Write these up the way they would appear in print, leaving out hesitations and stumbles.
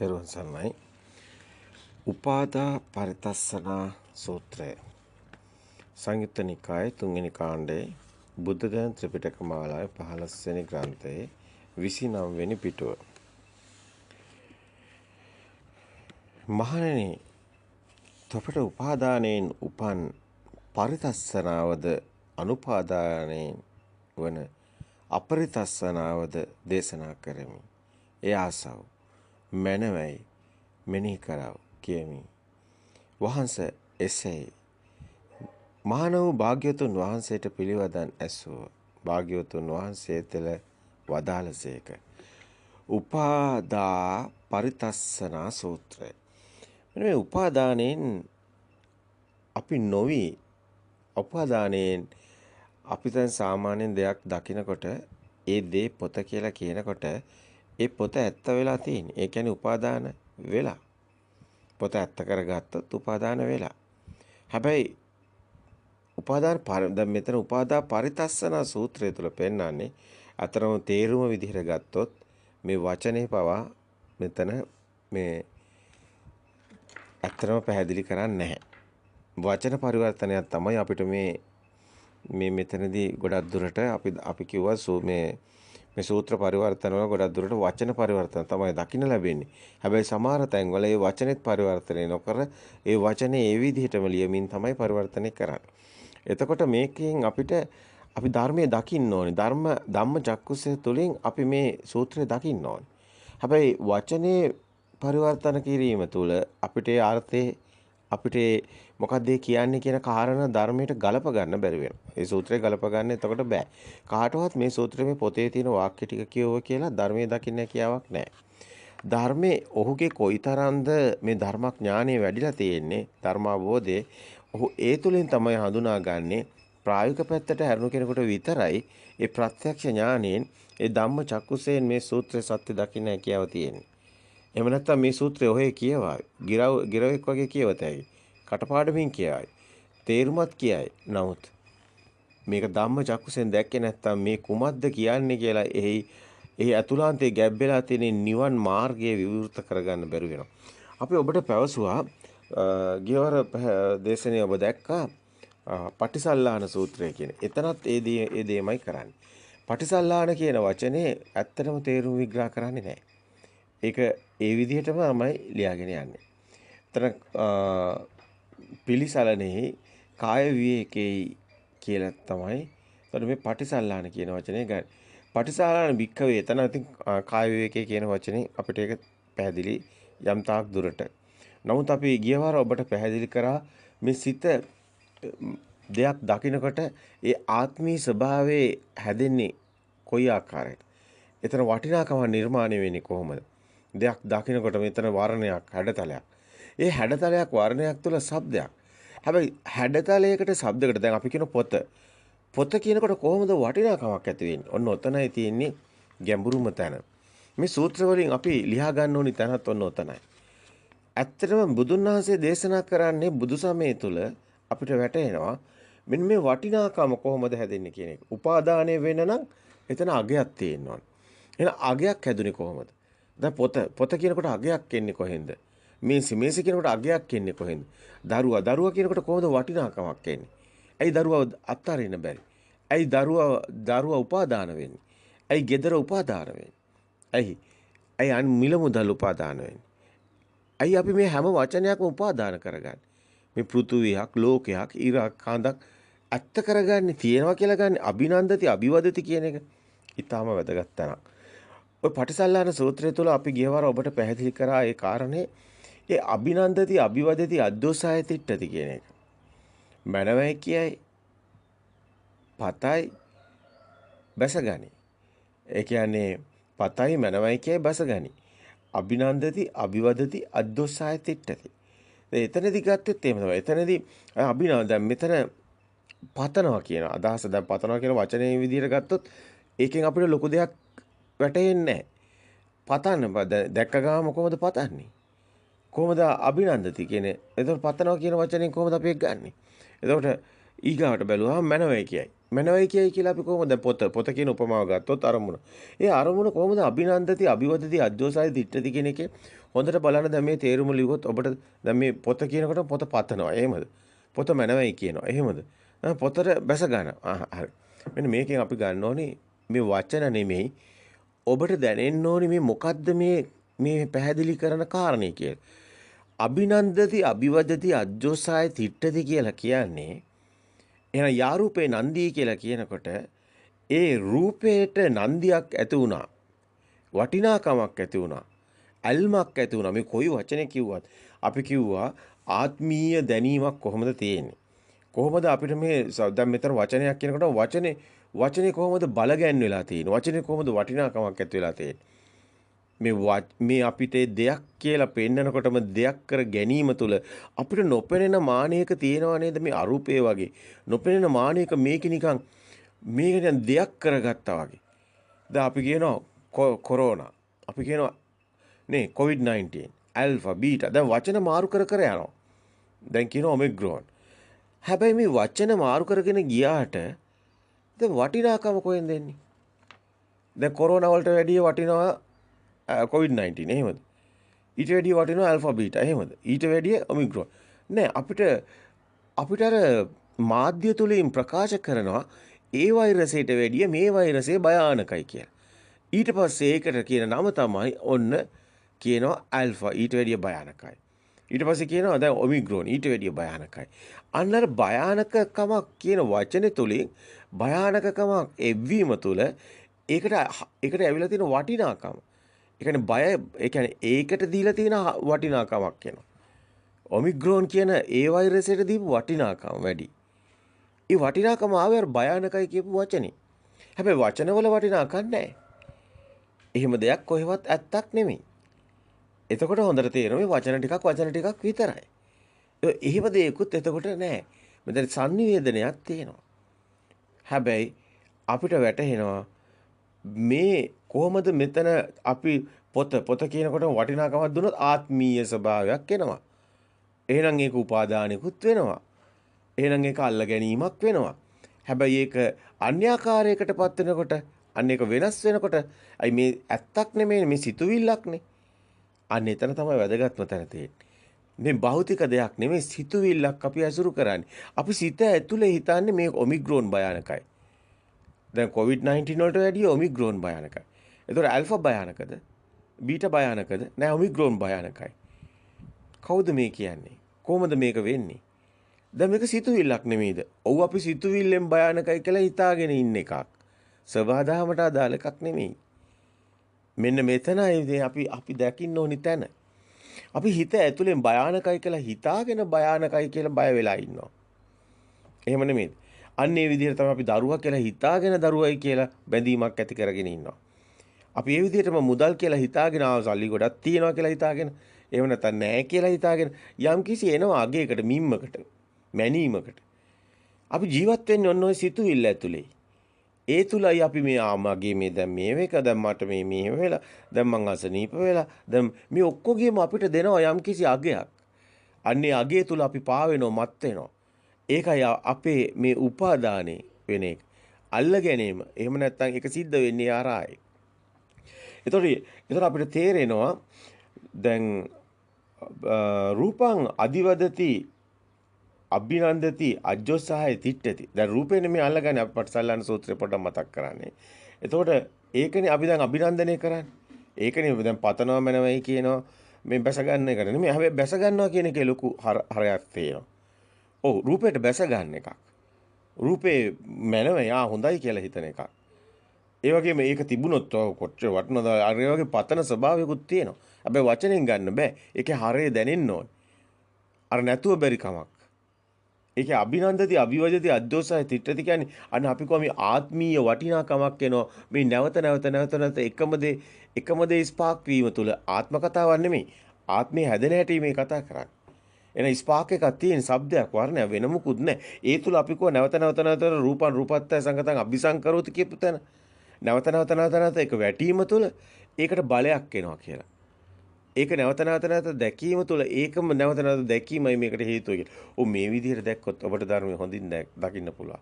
තෙරුවන් සරණයි. උපාදා පරිතස්සනා සූත්‍රය සංයුත්ත නිකායේ 3 වෙනි කාණ්ඩයේ බුද්ධ ධර්ම ත්‍රිපිටක මාලාවේ 15 වෙනි ග්‍රන්ථයේ 29 වෙනි පිටුව. මහණෙනි, තොපට උපාදානයෙන් උපන් පරිතස්සනාවද අනුපාදානයෙන් වන අපරිතස්සනාවද දේශනා කරමි. ඒ ආසව මනවයි මෙනෙහි කරව කියමි. වහන්සේ එසේ මහණ වූ භාග්‍යවතුන් වහන්සේට පිළිවදන් ඇසුව භාග්‍යවතුන් වහන්සේ තෙල වදාළසේක. උපාදා පරිතස්සනා සූත්‍රය. මේ උපාදානයෙන් අපි නොවි උපාදානයෙන් අපි දැන් සාමාන්‍යයෙන් දෙයක් දකිනකොට ඒ දේ පොත කියලා කියනකොට ඒ පොත ඇත්ත වෙලා තියෙන්නේ. ඒ කියන්නේ උපාදාන වෙලා. පොත ඇත්ත කරගත්තොත් උපාදාන වෙලා. හැබැයි දැන් මෙතන උපාදා පරිතස්සනා සූත්‍රය තුල පෙන්නන්නේ අතරම තේරුම විදිහට ගත්තොත් මේ වචනේ පවා මෙතන මේ ඇත්තම පැහැදිලි කරන්නේ නැහැ. වචන පරිවර්තනයක් තමයි අපිට මේ මෙතනදී ගොඩක් දුරට අපි කිව්වා මේ සූත්‍ර පරිවර්තන වල ගොඩක් දුරට වචන පරිවර්තන තමයි දකින්න ලැබෙන්නේ. හැබැයි සමහර තැන්වල ඒ වචනෙත් පරිවර්තනය නොකර ඒ වචනේ ඒ විදිහටම ලියමින් තමයි පරිවර්තනය කරන්නේ. එතකොට මේකෙන් අපි ධර්මයේ දකින්න ඕනේ. ධම්ම චක්කුසය තුළින් අපි මේ සූත්‍රය දකින්න ඕනේ. හැබැයි වචනේ පරිවර්තන කිරීම තුළ අපිට ඒ අර්ථේ අපිට මොකක්ද කියන්නේ කියන කාරණා ධර්මයට ගලප ගන්න බැරි වෙනවා. මේ සූත්‍රය ගලප ගන්න එතකොට බෑ. කාටවත් මේ සූත්‍රයේ මේ පොතේ තියෙන වාක්‍ය ටික කියවුවා කියලා ධර්මයේ දකින්න කියාවක් නැහැ. ධර්මයේ ඔහුගේ කොයිතරම්ද මේ ධර්මඥානෙ වැඩිලා තියෙන්නේ ධර්මාවබෝධයේ ඔහු ඒ තුලින් තමයි හඳුනාගන්නේ ප්‍රායෝගික පැත්තට හැරුණු කෙනෙකුට විතරයි ඒ ප්‍රත්‍යක්ෂ ඥානෙන් ඒ ධම්ම චක්කුසයෙන් මේ සූත්‍රය සත්‍ය දකින්න හැකියාව තියෙන්නේ. එහෙම නැත්නම් මේ සූත්‍රය ඔහේ කියවායි. ගිරවෙක් වගේ කියවතයි. කටපාඩමින් කියයි. තේරුමත් කියයි. නමුත් මේක ධම්ම චක්කුසෙන් දැක්කේ නැත්නම් මේ කුමක්ද කියන්නේ කියලා එහි අතුලාන්තයේ ගැබ්බෙලා තියෙන නිවන් මාර්ගය විවෘත කරගන්න බැරි වෙනවා. අපි ඔබට පැවසුවා ගියවර දේශනේ ඔබ දැක්කා පටිසල්ලාන සූත්‍රය කියන. එතනත් ඒ දෙයමයි කරන්නේ. පටිසල්ලාන කියන වචනේ ඇත්තටම තේරුම් විග්‍රහ කරන්නේ නැහැ. ඒක ඒ විදිහටම තමයි ලියාගෙන යන්නේ. එතන පිළිසලනෙහි කාය විවේකේ කියලා තමයි. එතකොට මේ පටිසල්ලාන කියන වචනේ ගන්න. පටිසල්ලාන භික්ඛවේ එතන ඉතින් කාය විවේකේ කියන වචනේ අපිට ඒක පැහැදිලි යම් තාක් දුරට. නමුත් අපි ගියවර ඔබට පැහැදිලි කරා මේ සිත දෙයක් දකිනකොට ඒ ආත්මී ස්වභාවයේ හැදෙන්නේ කොයි ආකාරයකද? එතන වටිනාකම නිර්මාණය වෙන්නේ කොහොමද? දෙයක් දකිනකොට මෙතන වර්ණයක්, හැඩතලයක්. ඒ හැඩතලයක් වර්ණයක් තුළ ශබ්දයක්. හැබැයි හැඩතලයකට ශබ්දයකට දැන් අපි කියන පොත. පොත කියනකොට කොහොමද වටිනාකමක් ඇති වෙන්නේ? ඔන්න ඔතනයි තියෙන්නේ ගැඹුරුම තැන. මේ සූත්‍ර වලින් අපි ලියා ගන්න ඕනි තැනත් ඔන්න ඔතනයි. ඇත්තටම බුදුන් වහන්සේ දේශනා කරන්නේ බුදු සමය තුළ අපිට වැටහෙනවා මෙන්න මේ වටිනාකම කොහොමද හැදෙන්නේ කියන එක. උපාදානය වෙන නම් එතන අගයක් තියෙන්න ඕන. එහෙනම් අගයක් හැදුනේ කොහොමද? දැන් පොත කියනකොට අගයක් එන්නේ කොහෙන්ද? මේස කියනකොට අගයක් එන්නේ කොහෙන්ද? දරුවා කියනකොට කොහොමද වටිනාකමක් එන්නේ? ඇයි දරුවා අත්හරින්න බැරි? ඇයි දරුවා උපාදාන වෙන්නේ? ඇයි gedara උපාදාන වෙන්නේ? ඇයි මිල මුදල් උපාදාන වෙන්නේ? ඇයි අපි මේ හැම වචනයක්ම උපාදාන කරගන්නේ? මේ පෘථුවියක්, ලෝකයක්, ඉරක්, කඳක් ඇත්ත කරගන්නේ තියෙනවා කියලා ගන්න අභිනන්දති, අභිවදති කියන එක ඊටාම වැදගත් තැනක්. ඔය පටිසල්ලාන සූත්‍රය තුළ අපි ගියවර ඔබට පැහැදිලි කරා ඒ කාරණේ ඒ අභිනන්දති, අභිවදති, අද්දෝසාය තිට්ඨති කියන එක. මනවයි කියයි පතයි බැසගනි. ඒ කියන්නේ පතයි මනවයි කියයි බැසගනි. අභිනන්දති, අභිවදති, අද්දෝසාය තිට්ඨති. එතනදී ගත්තොත් එහෙම තමයි. එතනදී දැන් මෙතන පතනවා කියන අදහස දැන් පතනවා කියන වචනේ විදිහට ගත්තොත් ඒකෙන් අපිට ලොකු දෙයක් වැටෙන්නේ නැහැ. පතන්න දැක්ක ගාම කොහොමද පතන්නේ? කොහොමද අභිනන්දති කියන්නේ? එතකොට පතනවා කියන වචනේ කොහොමද අපි ඒක ගන්නෙ? එතකොට ඊගාවට බැලුවාම මනවයි කියයි. මනවයි කියයි කියලා අපි කොහොමද පොත කියන උපමාව ගත්තොත් අරමුණ. ඒ අරමුණ කොහොමද අභිනන්දති අභිවදති අජ්ජෝසාය දිට්ඨති කියන එකේ හොඳට බලන්න දැන් මේ තේරුම ලිව්වොත් ඔබට දැන් මේ පොත කියනකොට පොත පතනවා. එහෙමද? පොත මනවයි කියනවා. එහෙමද? පොතට බැස ගන්නවා. හරි. මෙන්න මේකෙන් අපි ගන්න ඕනේ මේ වචන නෙමෙයි ඔබට දැනෙන්න ඕනේ මේ මොකද්ද මේ පැහැදිලි කරන කාරණේ කියලා. අභිනන්දති අභිවදති අජ්ජෝසාය තිට්ඨති කියලා කියන්නේ එහෙනම් යාරූපේ නන්දී කියලා කියනකොට ඒ රූපේට නන්දියක් ඇති වුණා. වටිනාකමක් ඇති වුණා. අල්මක් ඇති වුණා. මේ කොයි වචනේ කිව්වත් අපි කිව්වා ආත්මීය දැනීමක් කොහොමද තියෙන්නේ? කොහොමද අපිට මේ දැන් මෙතන වචනයක් කියනකොට වචනේ කොහොමද බලගැන් වෙලා තියෙන්නේ? වචනේ කොහොමද වටිනාකමක් ඇති වෙලා තියෙන්නේ? මේ අපිට දෙයක් කියලා පෙන්නකොටම දෙයක් කර ගැනීම තුළ අපිට නොපෙනෙන මානයක තියෙනවා නේද මේ අරූපේ වගේ. නොපෙනෙන මානයක මේක නිකන් දෙයක් කරගත්තා වගේ. දැන් අපි කියනවා කොරෝනා. අපි කියනවා නේ COVID-19, ඇල්ෆා, බීටා. දැන් වචන මාරු කර යනවා. දැන් කියනවා ඔමික්‍රෝන්. හැබැයි මේ වචන මාරු කරගෙන ගියාට දැන් වටිනාකම කොහෙන්ද එන්නේ? දැන් කොරෝනා වලට වැඩිය වටිනවා COVID-19 එහෙමද? ඊට වැඩිය වටිනවා ඇල්ෆා බීටා එහෙමද? ඊට වැඩිය ඔමික්‍රෝන්. නෑ අපිට අර මාධ්‍ය තුලින් ප්‍රකාශ කරනවා ඒ වෛරසයට වැඩිය මේ වෛරසය භයානකයි කියලා. ඊට පස්සේ ඒකට කියන නම තමයි ඔන්න කියනවා ඇල්ෆා ඊට වැඩිය භයානකයි. ඊට පස්සේ කියනවා දැන් ඔමික්‍රෝන් ඊට වැඩිය භයානකයි. අන්න අර භයානකකමක් කියන වචනේ තුලින් භයානකකමක් එව්වීම තුල ඒකට ඇවිල්ලා තියෙන වටිනාකම. ඒ කියන්නේ ඒකට දීලා තියෙන වටිනාකමක් වෙනවා. ඔමික්‍රෝන් කියන ඒ වෛරසයට දීපු වටිනාකම වැඩි. ඒ වටිනාකම ආවේ අර භයානකයි කියපු වචනේ. හැබැයි වචනවල වටිනාකම් නැහැ. එහෙම දෙයක් කොහෙවත් ඇත්තක් නෙමෙයි. එතකොට හොඳට තේරෙනවා මේ වචන ටිකක් විතරයි. එහෙම දෙයක්වත් එතකොට නැහැ. මෙතන sannivedanayak තියෙනවා. හැබැයි අපිට වැටහෙනවා මේ කොහොමද මෙතන අපි පොත කියනකොට වටිනාකමක් දුන්නොත් ආත්මීය ස්වභාවයක් එනවා. එහෙනම් ඒක උපාදානිකුත් වෙනවා. එහෙනම් ඒක අල්ල ගැනීමක් වෙනවා. හැබැයි ඒක අන්‍යාකාරයකටපත් වෙනකොට අන්න ඒක වෙනස් වෙනකොට අයි මේ ඇත්තක් නෙමෙයි මේ සිතුවිල්ලක්නේ. අන්න එතන තමයි වැදගත්ම තැන තියෙන්නේ. මේ භෞතික දෙයක් නෙමෙයි සිතුවිල්ලක් අපි ඇසුරු කරන්නේ. අපි සිත ඇතුලේ හිතන්නේ මේ ඔමික්‍රෝන් භයානකයි. දැන් COVID-19 වලට වැඩිය ඔමික්‍රෝන් භයානකයි. ඒතකොට ඇල්ෆා භයානකද? බීටා භයානකද? නෑ ඔමික්‍රෝන් භයානකයි. කවුද මේ කියන්නේ? කොහොමද මේක වෙන්නේ? දැන් මේක සිතුවිල්ලක් නෙමෙයිද? ඔව් අපි සිතුවිල්ලෙන් භයානකයි කියලා හිතාගෙන ඉන්න එකක්. සබහාදහමට අදාළ එකක් නෙමෙයි. මෙන්න මෙතනයි අපි දකින්න ඕනි තැන. අපි හිත ඇතුලෙන් භයානකයි කියලා හිතාගෙන භයානකයි කියලා බය වෙලා ඉන්නවා. එහෙම නෙමෙයි. අන්න ඒ විදිහට තමයි අපි දරුවා කියලා හිතාගෙන දරුවයි කියලා බැඳීමක් ඇති කරගෙන ඉන්නවා. අපි ඒ විදිහටම මුදල් කියලා හිතාගෙන සල්ලි ගොඩක් තියෙනවා කියලා හිතාගෙන එහෙම නැත්නම් නැහැ කියලා හිතාගෙන යම් කිසි එනවා අගයකට මිම්මකට මැනීමකට. අපි ජීවත් වෙන්නේ ඔන්න ඔය සිතුවිල්ල ඇතුලේ. ඒ තුලයි අපි මේ මගේ මේ දැන් මේක දැන් මට මේ වෙලා දැන් මං අසනීප වෙලා දැන් මේ ඔක්කොගේම අපිට දෙනවා යම් කිසි අගයක්. අන්නේ අගය තුල අපි පාවෙනවා මත් වෙනවා. ඒකයි අපේ මේ උපාදානේ වෙන එක. අල්ල ගැනීම. එහෙම නැත්නම් ඒක සිද්ධ වෙන්නේ ආරායි. ඒතකොට අපිට තේරෙනවා දැන් රූපං අදිවදති අභිනන්දති අජ්ජෝසහය තිට්ඨති. දැන් රූපේ නෙමෙයි අල්ලගන්නේ අපි පටිසල්ලාන සූත්‍රය පොඩ්ඩක් මතක් කරන්නේ. එතකොට ඒකනේ අපි දැන් අභිනන්දනය කරන්නේ. ඒකනේ දැන් පතනවා මනවයි කියනවා මේ බැස ගන්න එක නෙමෙයි. හැබැයි බැස ගන්නවා කියන එකේ ලොකු හරයක් තියෙනවා. ඔව් රූපයට බැස ගන්න එකක්. රූපේ මනවයි හොඳයි කියලා හිතන එකක්. ඒ වගේම ඒක තිබුණොත් කොච්චර වටිනවද අර ඒ වගේ පතන ස්වභාවයකුත් තියෙනවා. හැබැයි වචනෙන් ගන්න බෑ. ඒකේ හරය දැනෙන්න ඕනේ. අර නැතුව බැරි කමක්. ඒකේ අභිනන්දති අභිවදති අද්දෝසය තිට්ඨති කියන්නේ අන්න අපි කොහොම ආත්මීය වටිනාකමක් එනවා මේ නැවත එකම දේ ස්පාක් වීම තුල ආත්ම කතාවක් නෙමෙයි ආත්මය හැදෙන හැටි මේ කතා කරන්නේ එන ස්පාක් එකක් තියෙන શબ્දයක් වර්ණයක් වෙන මුකුත් නැහැ ඒ තුල අපි කො නැවත රූපං රූපත්තය සංගතං අபிසංකරෝති කියපු තැන නැවත ඒක වැටීම තුල ඒකට බලයක් එනවා කියලා ඒක නැවත නැවත දැකීම තුළ ඒකම නැවත නැවත දැකීමයි මේකට හේතුව කියලා. ඔව් මේ විදිහට දැක්කොත් ඔබට ධර්මය හොඳින් දකින්න පුළුවන්.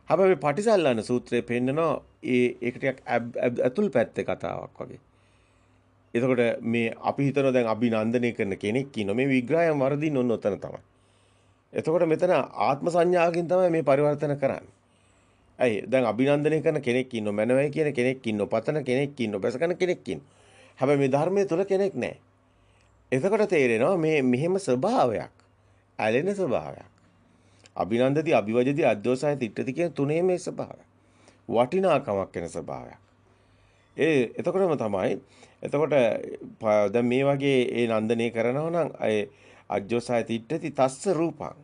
හැබැයි මේ පටිසල්ලාන සූත්‍රයේ පෙන්නනවා ඒක ටිකක් ඇතුල් පැත්තේ කතාවක් වගේ. එතකොට මේ අපි හිතනවා දැන් අභිනන්දනය කරන කෙනෙක් ඉන්නවා. මේ විග්‍රහයන් වර්ධින්න ඕන ඔතන තමයි. එතකොට මෙතන ආත්ම සංඥාවකින් තමයි මේ පරිවර්තන කරන්නේ. ඇයි දැන් අභිනන්දනය කරන කෙනෙක් ඉන්නවා. මනවයි කියන කෙනෙක් ඉන්නවා. පතන කෙනෙක් ඉන්නවා. බැසකන කෙනෙක් ඉන්නවා. හැබැයි මේ ධර්මයේ තුල කෙනෙක් නැහැ. එතකොට තේරෙනවා මේ මෙහෙම ස්වභාවයක්. ඇලෙන ස්වභාවයක්. අභිනන්දති, අභිවජති, අද්දෝසය, තිට්ඨති කියන තුනේ මේ ස්වභාවය. වටිනාකමක් වෙන ස්වභාවයක්. එතකොටම තමයි එතකොට දැන් මේ වගේ ඒ නන්දනය කරනවා නම් ඒ අජ්ජෝසය තිට්ඨති තස්ස රූපං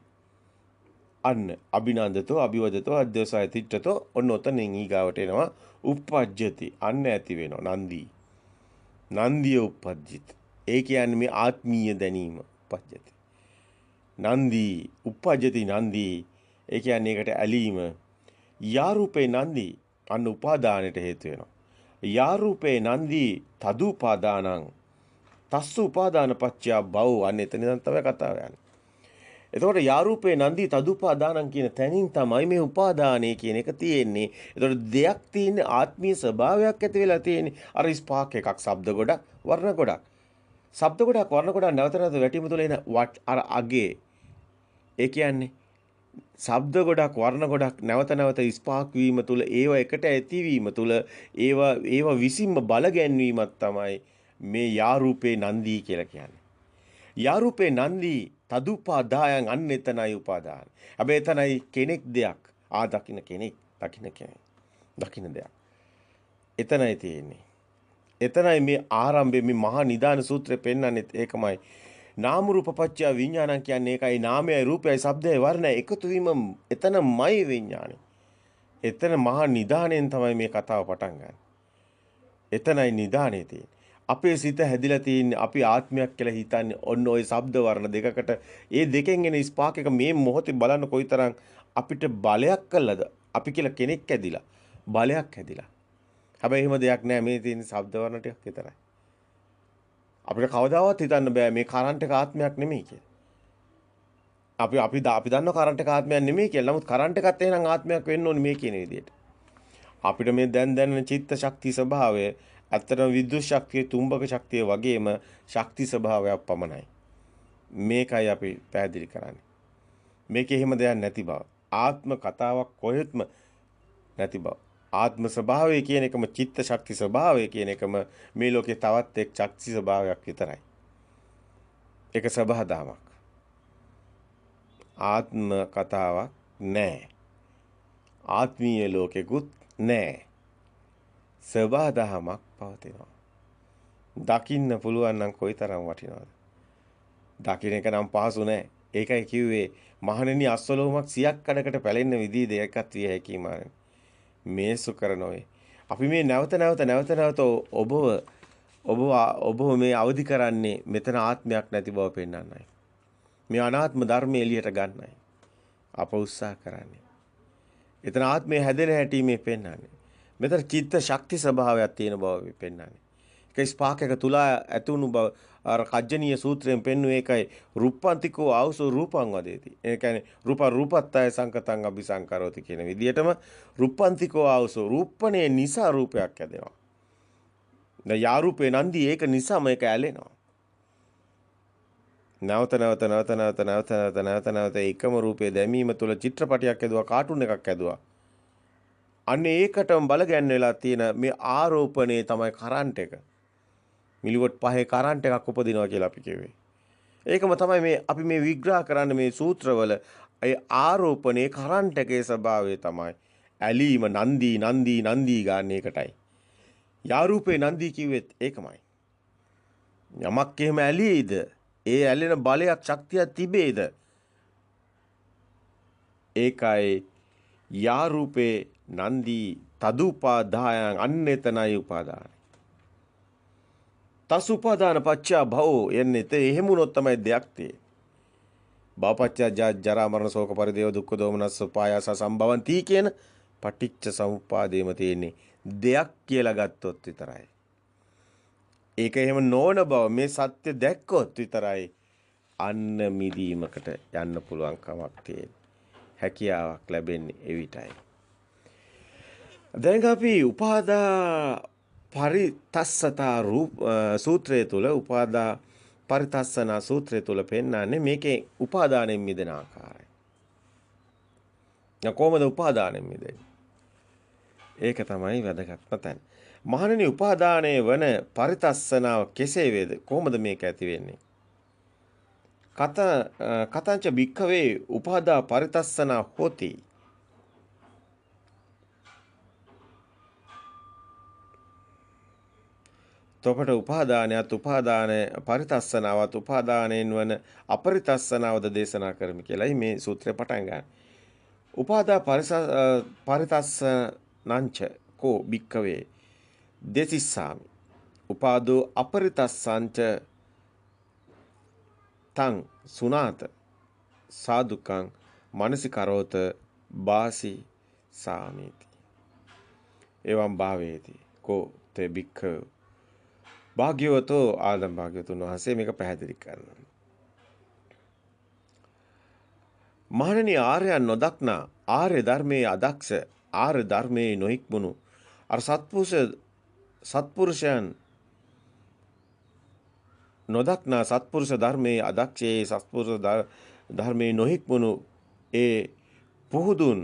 අන්න අභිනන්දතෝ අභිවදතෝ අද්දෝසය තිට්ඨතෝ ඔන්න ඔතනින් ඊගාවට එනවා uppajjati අන්න ඇති වෙනවා නන්දිය uppajjit ඒ කියන්නේ මේ ආත්මීය දැනීම uppajjati නන්දි uppajjati නන්දි ඒ කියන්නේ ඒකට ඇලීම යා රූපේ නන්දි අන්න උපාදානයට හේතු වෙනවා යා රූපේ නන්දි තදුපාදානං තස්ස උපාදාන පත්‍ය භව අන්න එතනින් තමයි කතාව යන්නේ. එතකොට යා රූපේ නන්දි තදුපාදානං කියන තැනින් තමයි මේ උපාදානය කියන එක තියෙන්නේ. එතකොට දෙයක් තියෙන ආත්මීය ස්වභාවයක් ඇති වෙලා තියෙන්නේ. අර ස්පාක් එකක් ශබ්ද ගොඩක් වර්ණ ගොඩක්. ශබ්ද ගොඩක් වර්ණ ගොඩක් නැවත නැවත වැටීම තුළ එන අර අගේ ඒ කියන්නේ ශබ්ද ගොඩක් වර්ණ ගොඩක් නැවත නැවත ස්පාක් වීම තුළ ඒව එකට ඇතිවීම තුළ ඒව විසින්ම බල ගැන්වීමක් තමයි මේ යා රූපේ නන්දි කියලා කියන්නේ. යා රූපේ නන්දි තදුපාදායන් අන්න එතනයි උපාදාන. හැබැයි එතනයි කෙනෙක් දෙයක්. දකින්න කෙනෙක් දකින්න දෙයක්. එතනයි තියෙන්නේ. එතනයි මේ ආරම්භයේ මේ මහා නිදාන සූත්‍රය පෙන්වන්නේ ඒකමයි. නාම රූප පත්‍ය විඥානං කියන්නේ ඒකයි නාමයයි රූපයයි ශබ්දයයි වර්ණයයි එකතු වීම එතනමයි විඥානේ. එතන මහා නිදාණයෙන් තමයි මේ කතාව පටන් ගන්න. එතනයි නිදානේ තියෙන්නේ. අපේ සිත හැදිලා තියෙන්නේ අපි ආත්මයක් කියලා හිතන්නේ ඔන්න ওই ශබ්ද වර්ණ දෙකකට. ඒ දෙකෙන් එන ස්පාක් එක මේ මොහොතේ බලන්න කොයිතරම් අපිට බලයක් කළාද? අපි කියලා කෙනෙක් ඇදිලා බලයක් හැදිලා. හැබැයි එහෙම දෙයක් නෑ මේ තියෙන ශබ්ද වර්ණ ටිකක් විතරයි. අපිට කවදාවත් හිතන්න බෑ මේ කරන්ට් එක ආත්මයක් නෙමෙයි කියලා. අපි දන්න කරන්ට් එක ආත්මයක් නෙමෙයි කියලා. නමුත් කරන්ට් එකත් එහෙනම් ආත්මයක් වෙන්න ඕනේ මේ කියන විදිහට. අපිට මේ දැනෙන චිත්ත ශක්ති ස්වභාවය ඇත්තටම විද්‍යුත් ශක්තිය තුම්බක ශක්තිය වගේම ශක්ති ස්වභාවයක් පමණයි. මේකයි අපි පැහැදිලි කරන්නේ. මේකේ එහෙම දෙයක් නැති බව. ආත්ම කතාවක් කොහෙත්ම නැති බව. ආත්ම ස්වභාවය කියන එකම චිත්ත ශක්ති ස්වභාවය කියන එකම මේ ලෝකේ තවත් එක් ශක්ති ස්වභාවයක් විතරයි. ඒක සබහාදාමක්. ආත්ම කතාවක් නැහැ. ආත්මීය ලෝකෙකුත් නැහැ. සබහාදහමක් පවතිනවා. දකින්න පුළුවන් නම් කොයිතරම් වටිනවද? දකින්න එක නම් පහසු නෑ. ඒකයි කිව්වේ මහණෙනි අස්වලෝමක් 100ක් කඩකට පැලෙන්න විදිහ දෙයක්වත් විය හැකි මානේ. මේසු කරනෝයි. අපි මේ නැවත ඔබව මේ අවදි කරන්නේ මෙතන ආත්මයක් නැති බව පෙන්වන්නයි. මේ අනාත්ම ධර්මය එළියට ගන්නයි. අප උත්සාහ කරන්නේ. එතන ආත්මය හැදෙන හැටි මේ පෙන්වන්නේ. මෙතන චිත්ත ශක්ති ස්වභාවයක් තියෙන බව පෙන්වන්නේ. ඒක ස්පාක් එක තුලා ඇතුණු බව අර කජ්ජනීය සූත්‍රයෙන් පෙන්වුවේ ඒකයි රුප්පන්තිකෝ ආවසෝ රූපං වදේති. ඒ කියන්නේ රූපත්තය සංකතං අபிසංකරෝති කියන විදිහටම රුප්පන්තිකෝ ආවසෝ රූපණේ නිසා රූපයක් හැදෙනවා. දැන් යා රූපේ නන්දි ඒක නිසාම ඒක ඇලෙනවා. නැවත එකම රූපේ දැමීම තුළ චිත්‍රපටයක් ඇදුවා කාටුන් එකක් ඇදුවා. අන්න ඒකටම බල ගැන් වෙලා තියෙන මේ ආරෝපණය තමයි කරන්ට් එක. මිලිවොට් 5 කරන්ට් එකක් උපදිනවා කියලා අපි කියුවේ. ඒකම තමයි මේ අපි මේ විග්‍රහ කරන්න මේ සූත්‍රවල ඒ ආරෝපණයේ කරන්ට් එකේ ස්වභාවය තමයි ඇලීම නන්දි ගන්න එකටයි. යාරූපේ නන්දි කිව්වෙත් ඒකමයි. යමක් එහෙම ඇලීද ඒ ඇලෙන බලයක් ශක්තියක් තිබේද? ඒකයි යාරූපේ නන්දි තදුපාදායන් අන්නේතනයි උපාදාන. තස් උපාදාන පච්චා භව යන්නේ තේ එහෙමුනොත් තමයි දෙයක් තියෙන්නේ. භවපච්චා ජරා මරණ ශෝක පරිදේව දුක්ඛ දෝමනස්ස පායාස සම්භවಂತಿ කියන පටිච්ච සමුප්පාදේම තියෙන්නේ දෙයක් කියලා ගත්තොත් විතරයි. ඒක එහෙම නොවන බව මේ සත්‍ය දැක්කොත් විතරයි අන්න මිදීමකට යන්න පුළුවන් කමක් තියෙන්නේ. හැකියාවක් ලැබෙන්නේ එවිටයි. දැන් අපි උපාදා පරිතස්සතා සූත්‍රය තුල උපාදා පරිතස්සන සූත්‍රය තුල පෙන්නන්නේ මේකේ උපාදානෙන් මිදෙන ආකාරය. කොහොමද උපාදානෙන් මිදෙන්නේ? ඒක තමයි වැදගත්ම තැන. මහණෙනි උපාදානයේ වන පරිතස්සනාව කෙසේ වේද? කොහොමද මේක ඇති වෙන්නේ? කතංච භික්ඛවේ උපාදා පරිතස්සනා හෝති. තොපට උපාදානයත් උපාදාන පරිතස්සනාවත් උපාදානයෙන් වන අපරිතස්සනාවද දේශනා කරමි කියලායි මේ සූත්‍රය පටන් ගන්න. උපාදා පරිතස්සනංච කෝ භික්ඛවේ දෙසිස්සාමි. උපාදෝ අපරිතස්සංච තං සුනාත සාදුකං මනසිකරෝත බාසි සාමීති. එවං භාවේති කෝ තේ භික්ඛව භාග්‍යවතෝ ආදම් භාග්‍යවතුන් වහන්සේ මේක පැහැදිලි කරනවා. මහණෙනි ආර්යයන් නොදක්නා ආර්ය ධර්මයේ අදක්ෂ ආර්ය ධර්මයේ නොහික්මුණු අර සත්පුරුෂයන් නොදක්නා සත්පුරුෂ ධර්මයේ අදක්ෂයේ සත්පුරුෂ ධර්මයේ නොහික්මුණු ඒ පුහුදුන්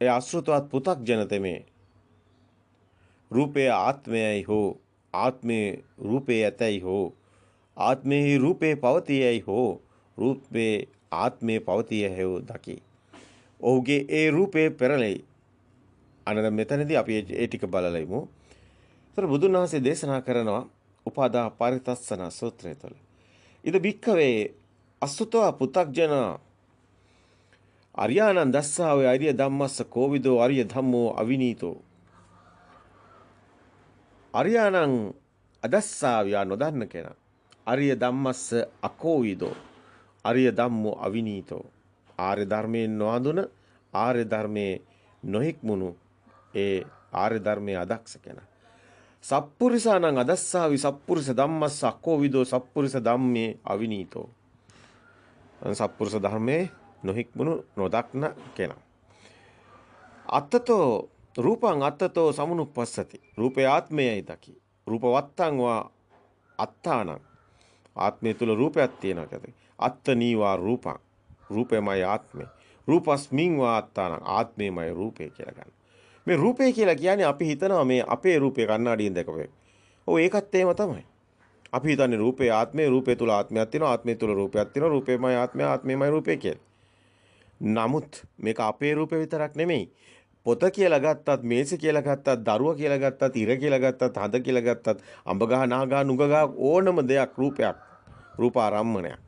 ඒ අසෘතවත් පුතග්ජන තෙමේ රූපේ ආත්මයයි හෝ ආත්මේ රූපේ ඇතයි හෝ ආත්මේ රූපේ පවතියයි හෝ රූපේ ආත්මේ පවතිය හේව දකි. ඔහුගේ ඒ රූපේ පෙරලෙයි. අනද මෙතනදී අපි ඒ ටික බලලා ඉමු. ඒතර බුදුන් වහන්සේ දේශනා කරනවා උපාදා පරිතස්සන සූත්‍රය තුළ. ඉද භික්ඛවේ අසුතෝ පුතග්ජන අරියානං දස්සාවේ අරිය ධම්මස්ස කෝවිදෝ අරිය ධම්මෝ අවිනීතෝ. අරියානං අදස්සාවියා නොදන්න කෙනා. අරිය ධම්මස්ස අකෝවිදෝ අරිය ධම්මෝ අවිනීතෝ. ආර්ය ධර්මයෙන් නොඅඳුන ආර්ය ධර්මයේ නොහික්මුණු ඒ ආර්ය ධර්මයේ අදක්ෂ කෙනා. සප්පුරිසානං අදස්සාවි සප්පුරිස ධම්මස්ස අකෝවිදෝ සප්පුරිස ධම්මේ අවිනීතෝ. සප්පුරිස ධර්මයේ නොහික්මුණු නොදක්න කෙනා. අත්තතෝ රූපං අත්තතෝ සමුනුප්පස්සති. රූපේ ආත්මයයි දකි. රූපවත්තං වා අත්තානං. ආත්මය තුල රූපයක් තියෙනවා කියන්නේ. අත්තනීවා රූපං. රූපේමයි ආත්මේ. රූපස්මින් වා අත්තානං. ආත්මේමයි රූපේ කියලා ගන්න. මේ රූපේ කියලා කියන්නේ අපි හිතනවා මේ අපේ රූපේ කණ්ණාඩියෙන් දැකපේ. ඔව් ඒකත් එහෙම තමයි. අපි හිතන්නේ රූපේ ආත්මේ රූපේ තුල ආත්මයක් තියෙනවා ආත්මේ තුල රූපයක් තියෙනවා රූපේමයි ආත්මය ආත්මේමයි රූපේ කියලා. නමුත් මේක අපේ රූපේ විතරක් නෙමෙයි. පොත කියලා ගත්තත් මේස කියලා ගත්තත් දරුවා කියලා ගත්තත් ඉර කියලා ගත්තත් හඳ කියලා ගත්තත් අඹ ගහ නා ගහ නුග ගහ ඕනම දෙයක් රූපයක් රූපාරම්මණයක්.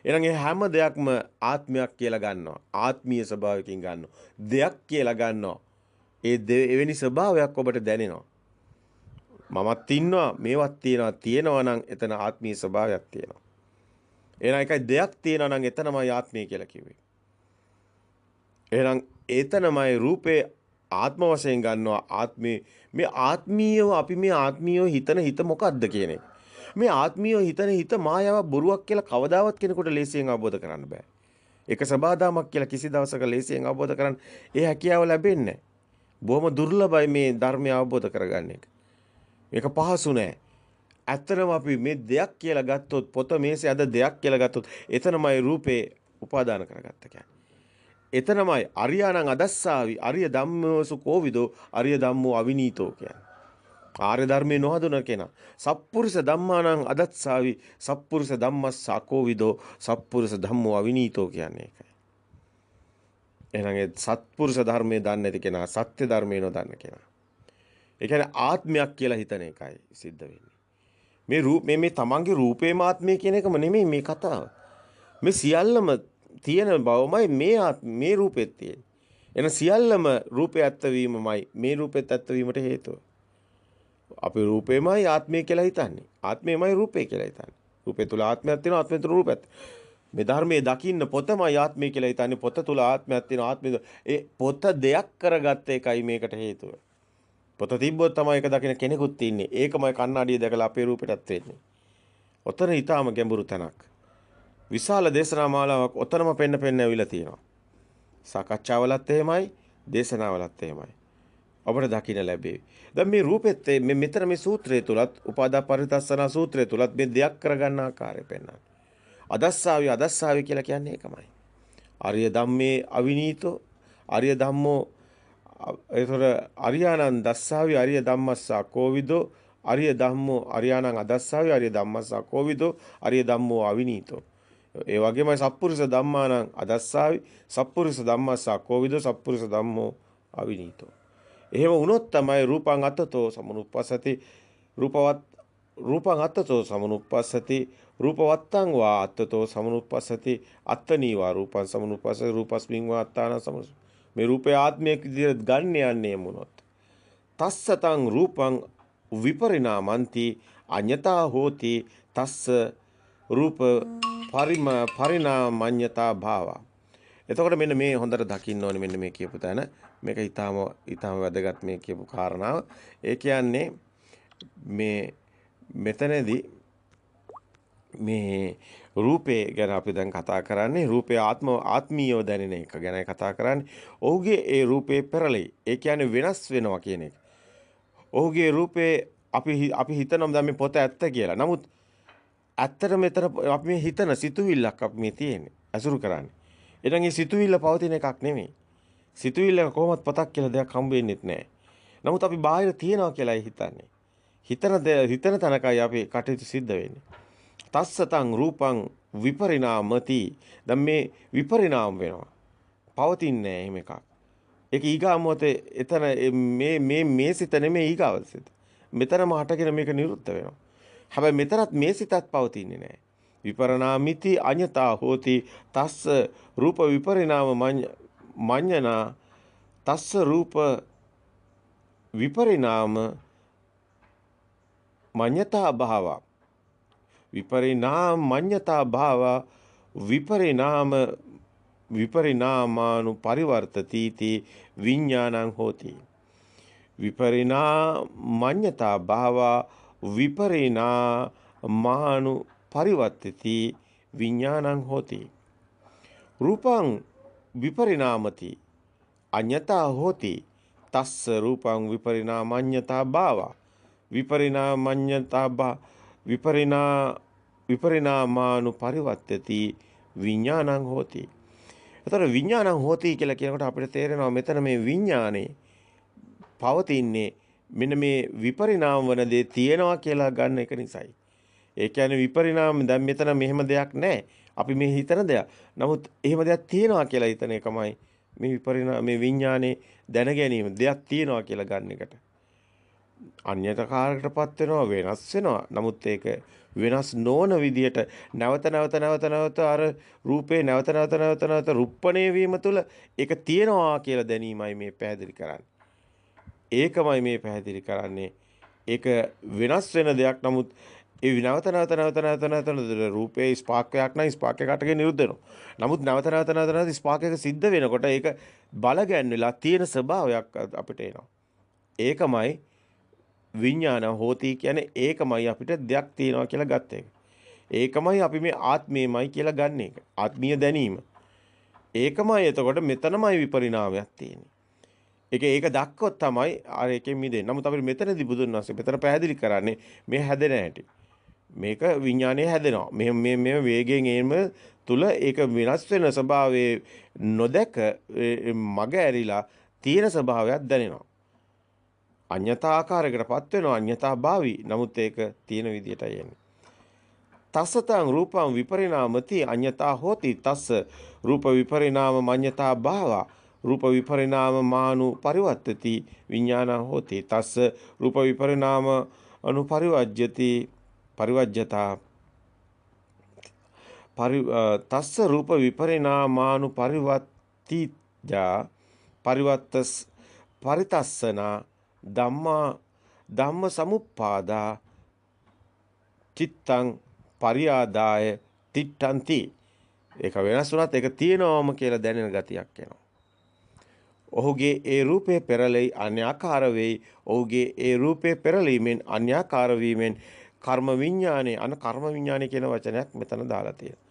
එහෙනම් ඒ හැම දෙයක්ම ආත්මයක් කියලා ගන්නවා. ආත්මීය ස්වභාවයකින් ගන්නවා. දෙයක් කියලා ගන්නවා. ඒ එවැනි ස්වභාවයක් ඔබට දැනෙනවා. මමත් ඉන්නවා මේවත් තියෙනවා නම් එතන ආත්මීය ස්වභාවයක් තියෙනවා. එහෙනම් එකයි දෙයක් තියෙනවා නම් එතනමයි ආත්මය කියලා කිව්වේ. එහෙනම් එතනමයි රූපේ ආත්ම වශයෙන් ගන්නවා ආත්මේ මේ ආත්මීයව අපි මේ ආත්මීයව හිතන හිත මොකද්ද කියන එක. මේ ආත්මීයව හිතන හිත මායාවක් බොරුවක් කියලා කවදාවත් කෙනෙකුට ලේසියෙන් අවබෝධ කරන්න බෑ. ඒක සබාදාමක් කියලා කිසි දවසක ලේසියෙන් අවබෝධ කරන්න ඒ හැකියාව ලැබෙන්නේ නැහැ. බොහොම දුර්ලභයි මේ ධර්මය අවබෝධ කරගන්න එක. මේක පහසු නෑ. ඇත්තටම අපි මේ දෙයක් කියලා ගත්තොත් පොත මේසේ අද දෙයක් කියලා ගත්තොත් එතනමයි රූපේ උපාදාන කරගත්ත කියන්නේ. එතනමයි අරියාණං අදස්සාවි අරිය ධම්මෝසු කෝවිදෝ අරිය ධම්මෝ අවිනීතෝ කියන්නේ. ආර්ය ධර්මයේ නොහඳුන කෙනා. සප්පුරිස ධම්මාණං අදස්සාවි සප්පුරිස ධම්මස්ස අකෝවිදෝ සප්පුරිස ධම්මෝ අවිනීතෝ කියන්නේ ඒකයි. එහෙනම් ඒ සත්පුරුෂ ධර්මයේ දන්නේ නැති කෙනා සත්‍ය ධර්මයේ නොදන්න කෙනා. ඒ කියන්නේ ආත්මයක් කියලා හිතන එකයි සිද්ධ වෙන්නේ. මේ තමන්ගේ රූපේම ආත්මය කියන එකම නෙමෙයි මේ කතාව. මේ සියල්ලම තියෙන බවමයි මේ රූපෙත් තියෙන්නේ. එන සියල්ලම රූපේ ඇත්තවීමමයි මේ රූපෙත් ඇත්තවීමට හේතුව. අපි රූපේමයි ආත්මය කියලා හිතන්නේ. ආත්මයමයි රූපේ කියලා හිතන්නේ. රූපේ තුල ආත්මයක් තියෙනවා ආත්මය තුල රූපයක්. මේ ධර්මයේ දකින්න පොතමයි ආත්මය කියලා හිතන්නේ. පොත තුල ආත්මයක් තියෙනවා ආත්මය. ඒ පොත දෙයක් කරගත්ත එකයි මේකට හේතුව. පොත තිබ්බොත් තමයි ඒක දකින්න කෙනෙකුත් ඉන්නේ. ඒකමයි කණ්ණාඩිය දැකලා අපේ රූපෙටත් වෙන්නේ. ඔතන ඊටාම ගැඹුරු තැනක්. විශාල දේශනා මාලාවක් ඔතනම පෙන්න ඇවිල්ලා තියෙනවා. සාකච්ඡාවලත් එහෙමයි, දේශනාවලත් එහෙමයි. අපට දකින්න ලැබේ. දැන් මේ රූපෙත් මේ මෙතන මේ සූත්‍රය තුලත් උපාදා පරිදස්සනා සූත්‍රය තුලත් මේ දෙයක් කරගන්න ආකාරය පෙන්වනවා. අදස්සාවි කියලා කියන්නේ ඒකමයි. ආර්ය ධම්මේ අවිනීතෝ ආර්ය ධම්මෝ ඒතර අරියානං දස්සාවි ආර්ය ධම්මස්සා කෝවිදෝ ආර්ය ධම්මෝ අරියානං අදස්සාවි ආර්ය ධම්මස්සා කෝවිදෝ ආර්ය ධම්මෝ අවිනීතෝ. ඒ වගේමයි සප්පුරිස ධම්මානං අදස්සාවි සප්පුරිස ධම්මස්සා කෝවිදෝ සප්පුරිස ධම්මෝ අවිනීතෝ. එහෙම වුණොත් තමයි රූපං අත්තතෝ සමනුප්පස්සති රූපං අත්තතෝ සමනුප්පස්සති රූපවත්තං වා අත්තතෝ සමනුප්පස්සති අත්තනී වා රූපං සමනුප්පස්සති රූපස්මින් වා අත්තාන සමනු මේ රූපය ආත්මයක් විදිහට ගන්න යන්නේ මොනොත් තස්සතං රූපං විපරිණාමಂತಿ අඤ්ඤතා හෝති තස්ස රූප පරිණාමඤ්ඤතා භාවා. එතකොට මෙන්න මේ හොඳට දකින්න ඕනේ මෙන්න මේ කියපු තැන මේක ඊටාම වැදගත් මේ කියපු කාරණාව. ඒ කියන්නේ මේ මෙතනදී මේ රූපේ ගැන අපි දැන් කතා කරන්නේ රූපේ ආත්මීයව දැනෙන එක ගැනයි කතා කරන්නේ. ඔහුගේ ඒ රූපේ පෙරළෙයි. ඒ කියන්නේ වෙනස් වෙනවා කියන එක. ඔහුගේ රූපේ අපි හිතනවා දැන් මේ පොත ඇත්ත කියලා. නමුත් ඇත්තට මෙතන අපි මේ හිතන සිතුවිල්ලක් අපි මේ තියෙන්නේ. අසුරු කරන්නේ. එනං ඒ සිතුවිල්ල පවතින එකක් නෙමෙයි. සිතුවිල්ල කොහොමත් පොතක් කියලා දෙයක් හම්බ වෙන්නේ නැහැ. නමුත් අපි බාහිර තියනවා කියලායි හිතන්නේ. හිතන තැනකයි අපි කටයුතු සිද්ධ වෙන්නේ. තස්සතං රූපං විපරිණාමති. දැන් මේ විපරිණාම වෙනවා. පවතින්නේ නැහැ එහෙම එකක්. ඒක ඊගාමොතේ එතන මේ සිත නෙමෙයි ඊගාව සිත. මෙතනම හටගෙන මේක නිරුද්ධ වෙනවා. හැබැයි මෙතනත් මේ සිතත් පවතින්නේ නැහැ. විපරණාමිති අඤ්ඤතා හෝති තස්ස රූප විපරිණාම මඤ්ඤනා තස්ස රූප විපරිණාම මඤ්ඤතා භාව විපරිණාම මඤ්ඤතා භාව විපරිණාමානු පරිවර්තති ති විඥානං හෝති. විපරිණාමඤ්ඤතා භාව විපරිණාමානු පරිවර්තති විඥානං හෝති. රූපං විපරිණාමති අඤ්ඤතා හෝති තස්ස රූපං විපරිණාමඤ්ඤතා භාව විපරිණාමානු පරිවර්තති විඥානං හෝති. එතකොට විඥානං හෝති කියලා කියනකොට අපිට තේරෙනවා මෙතන මේ විඥානේ පවතින්නේ මෙන්න මේ විපරිණාම වන දේ තියෙනවා කියලා ගන්න එක නිසායි. ඒ කියන්නේ විපරිණාම දැන් මෙතන මෙහෙම දෙයක් නැහැ. අපි මේ හිතන දෙයක්. නමුත් එහෙම දෙයක් තියෙනවා කියලා හිතන එකමයි මේ මේ විඥානේ දැන ගැනීම දෙයක් තියෙනවා කියලා ගන්න එකට. අන්‍යතකාරකටපත් වෙනවා වෙනස් වෙනවා. නමුත් ඒක වෙනස් නොවන විදියට නැවත අර රූපේ නැවත රුප්පණය වීම තුළ ඒක තියෙනවා කියලා දැනීමයි මේ පැහැදිලි කරන්නේ. ඒකමයි මේ පැහැදිලි කරන්නේ. ඒක වෙනස් වෙන දෙයක්. නමුත් ඒ නැවත රූපේ ස්පාක්කයක් නම් ස්පාක් එක අටගෙන නිරුද්ධ වෙනවා. නමුත් නැවත ස්පාක් එක සිද්ධ වෙනකොට ඒක බල ගැන්විලා තියෙන ස්වභාවයක් අපිට එනවා. ඒකමයි විඥාන හෝති කියන්නේ ඒකමයි අපිට දෙයක් තියෙනවා කියලා ගත්ත එක. ඒකමයි අපි මේ ආත්මයමයි කියලා ගන්න එක. ආත්මීය දැනීම. ඒකමයි එතකොට මෙතනමයි විපරිණාමයක් තියෙන්නේ. ඒක දක්කොත් තමයි අර එකෙන් මිදෙන්නේ. නමුත් අපිට මෙතනදී බුදුන් වහන්සේ මෙතන පැහැදිලි කරන්නේ මේ හැදෙන හැටි. මේක විඥානය හැදෙනවා. මේ වේගයෙන් එීම තුල ඒක විනාශ වෙන ස්වභාවයේ නොදක මග ඇරිලා තියෙන ස්වභාවයක් දැනෙනවා. අඤ්ඤතා ආකාරයකටපත් වෙනවා අඤ්ඤතා භාවි. නමුත් ඒක තියෙන විදියටයි එන්නේ. තස්සතං රූපං විපරිණාමති අඤ්ඤතා හෝති තස්ස රූප විපරිණාම මඤ්ඤතා භාවා රූප විපරිණාම මානු පරිවර්තති විඥානං හෝති තස්ස රූප විපරිණාම අනුපරිවජ්ජති පරිවජ්ජතා තස්ස රූප විපරිණාමානු පරිවත්තිජා පරිවත්තස් පරිතස්සනා ධම්ම සමුප්පාදා චිත්තං පරියාදාය තිට්ඨಂತಿ. ඒක වෙනස් වුණත් ඒක තියෙනවම කියලා දැනෙන ගතියක් එනවා. ඔහුගේ ඒ රූපේ පෙරළෙයි අන්‍යාකාර වෙයි. ඔහුගේ ඒ රූපේ පෙරළීමෙන් අන්‍යාකාර වීමෙන් කර්ම විඥානේ කර්ම විඥානේ කියන වචනයක් මෙතන දාලා තියෙනවා.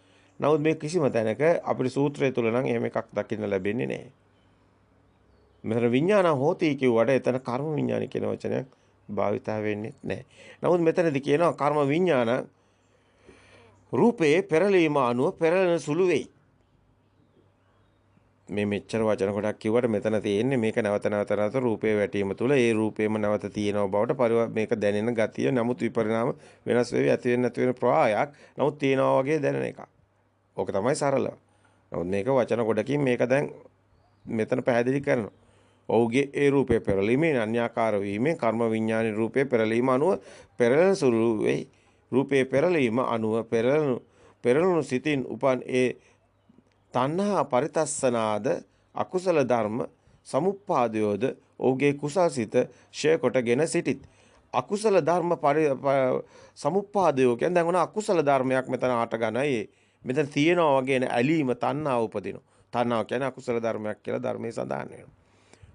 නමුත් මේ කිසිම තැනක අපිට සූත්‍රය තුල නම් එහෙම එකක් දකින්න ලැබෙන්නේ නැහැ. මෙතන විඥාන හෝති කියුවට එතන කර්ම විඥාන කියන වචනයක් භාවිතා වෙන්නේ නැහැ. නමුත් මෙතනදී කියනවා කර්ම විඥාන රූපේ පෙරලීම අනුව පෙරලෙන සුළු වෙයි. මේ මෙච්චර වචන කොටක් කිව්වට මෙතන තියෙන්නේ මේක නැවත නැවත රූපේ වැටීම තුළ ඒ රූපේම නැවත තියෙනව බවට මේක දැනෙන ගතිය. නමුත් විපරිණාම වෙනස් වෙවි ඇති වෙන නැති වෙන ප්‍රවාහයක්. නමුත් තියෙනවා වගේ දැනෙන එක. ඕක තමයි සරල. නමුත් මේක වචන කොටකින් මේක දැන් මෙතන පැහැදිලි කරනවා. ඔහුගේ ඒ රූපේ පෙරලීමෙන් අන්‍යාකාර වීමෙන් කර්ම විඥානයේ රූපේ පෙරලීම අනුව පෙරලෙන සුළු වෙයි. රූපේ පෙරලීම අනුව පෙරළුණු සිතින් උපන් ඒ තණ්හා පරිතස්සනාද අකුසල ධර්ම සමුප්පාදයෝද ඔහුගේ කුසල්සිත ෂය කොටගෙන සිටිත්. අකුසල ධර්ම සමුප්පාදයෝ කියන්නේ දැන් ඔන අකුසල ධර්මයක් මෙතන හට ගන්නයි. මෙතන තියෙනවා වගේ ඇලීම තණ්හාව උපදිනවා. තණ්හාව කියන්නේ අකුසල ධර්මයක් කියලා ධර්මයේ සඳහන් වෙනවා.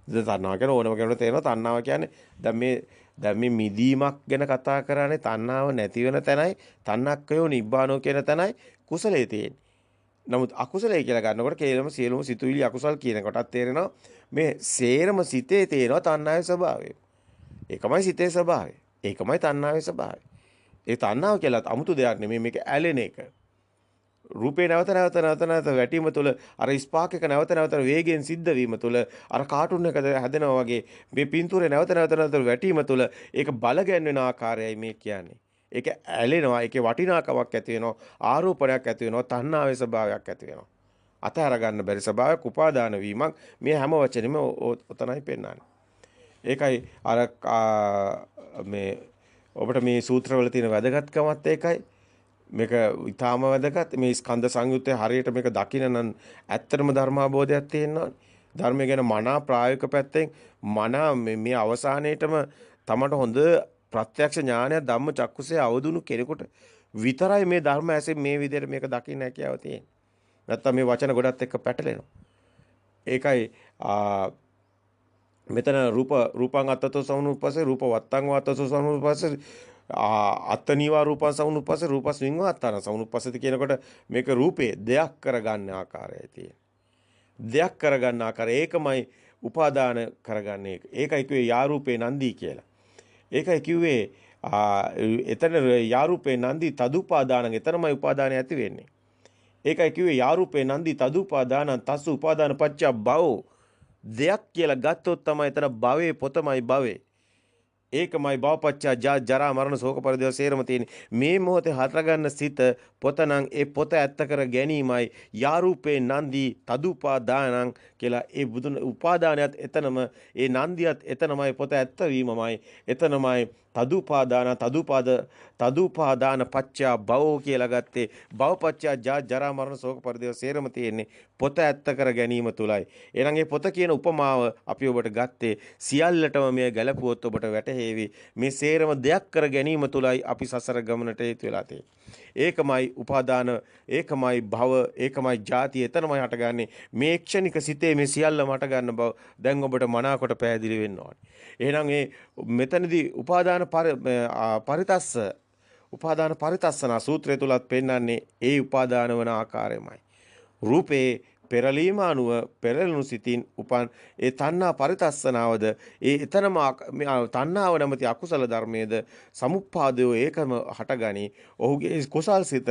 තණ්හාව කියන්නේ ඕනම කෙනෙකුට තේරෙනවා. තණ්හාව කියන්නේ දැන් මේ මිදීමක් ගැන කතා කරන්නේ තණ්හාව නැති වෙන තැනයි තණ්හක්කයෝ නිබ්බානෝ කියන තැනයි කුසලයේ තියෙන්නේ. නමුත් අකුසලයේ කියලා ගන්නකොට කේලම සියලුම සිතුවිලි අකුසල් කියන කොටත් තේරෙනවා මේ සේරම සිතේ තියෙනවා තණ්හාවේ ස්වභාවය. ඒකමයි සිතේ ස්වභාවය. ඒකමයි තණ්හාවේ ස්වභාවය. ඒ තණ්හාව කියලා 아무තු දෙයක් නෙමෙයි මේක ඇලෙන එක. රූපේ නැවත වැටීම තුළ අර ස්පාක් එක නැවත වේගයෙන් සිද්ධ වීම තුළ අර කාටුන් එක හැදෙනවා වගේ මේ පින්තූරේ නැවත වැටීම තුළ ඒක බල ගැන්වෙන ආකාරයයි මේ කියන්නේ. ඒක ඇලෙනවා, ඒකේ වටිනාකමක් ඇති වෙනවා, ආරෝපණයක් ඇති වෙනවා, තණ්හාවේ ස්වභාවයක් ඇති වෙනවා. අතහැර ගන්න බැරි ස්වභාවයක් උපාදාන වීමක් මේ හැම වචනෙම ඔතනයි පෙන්වන්නේ. ඒකයි අර මේ ඔබට මේ සූත්‍රවල තියෙන වැදගත්කමත් ඒකයි. මේක ඊටාම වැදගත්. මේ ස්කන්ධ සංයුත්තේ හරියට මේක දකින්න නම් ඇත්තටම ධර්මාබෝධයක් තියෙනවා. ධර්මය ගැන මනා ප්‍රායෝගික පැත්තෙන් මනා මේ අවසානයේටම තමට හොඳ ප්‍රත්‍යක්ෂ ඥානය ධම්ම චක්කුසේ අවදුණු කෙනෙකුට විතරයි මේ ධර්ම ඇසෙන් මේ විදිහට මේක දකින්න හැකියාව තියෙන්නේ. නැත්තම් මේ වචන ගොඩත් එක්ක පැටලෙනවා. ඒකයි මෙතන රූපං අත්තතෝ සමුනුප්පස්සේ රූප වත්තං වාත්තතෝ සමුනුප්පස්සේ අත්තනීවා රූපං සමුනුප්පස්සේ රූපස්මින් වාත්තන සමුනුප්පස්සති කියනකොට මේක රූපේ දෙයක් කරගන්න ආකාරයයි තියෙන්නේ. දෙයක් කරගන්න ආකාරය ඒකමයි උපාදාන කරගන්නේ. ඒකයි කිව්වේ යාරූපේ නන්දී කියලා. ඒකයි කිව්වේ එතන යාරූපේ නන්දී තදුපාදානං එතරම්යි උපාදානය ඇති වෙන්නේ. ඒකයි කිව්වේ යාරූපේ නන්දී තදුපාදානං තස්ස උපාදාන පච්ච භවෝ දෙයක් කියලා ගත්තොත් තමයි එතන භවයේ පොතමයි භවේ. ඒකමයි භවපච්චා ජරා මරණ ශෝක පරිදේව සේරම තියෙන්නේ. මේ මොහොතේ හටගන්න සිත පොතනම් ඒ පොත ඇත්ත කර ගැනීමයි යාරූපේ නන්දී තදුපාදානං කියලා ඒ බුදුන් උපාදානයත් එතනම ඒ නන්දියත් එතනමයි පොත ඇත්ත වීමමයි එතනමයි තදුපාදාන පච්චා භවෝ කියලා ගත්තේ. භවපච්චා ජරා මරණ ශෝක පරිදේව සේරම තියෙන්නේ පොත ඇත්ත කර ගැනීම තුලයි. එහෙනම් මේ පොත කියන උපමාව අපි ඔබට ගත්තේ සියල්ලටම මේ ගැලපුවොත් ඔබට වැටහෙවි. මේ සේරම දෙයක් කර ගැනීම තුලයි අපි සසර ගමනට හේතු වෙලා තියෙන්නේ. ඒකමයි උපාදාන, ඒකමයි භව, ඒකමයි ජාති. එතනමයි හටගන්නේ මේ ක්ෂණික සිතේ මේ සියල්ලම හට ගන්න බව දැන් ඔබට මනාකොට පැහැදිලි වෙන්න ඕනේ. එහෙනම් මේ මෙතනදී උපාදාන පරිතස්සන සූත්‍රය තුලත් පෙන්වන්නේ ඒ උපාදාන වන ආකාරයමයි. රූපේ පෙරලීම අනුව පෙරළුණු සිතින් උපන් ඒ තණ්හා පරිතස්සනාවද ඒ එතනම තණ්හාව නැමැති අකුසල ධර්මයේද සමුප්පාදෝ ඒකම හටගනි. ඔහුගේ කුසල් සිත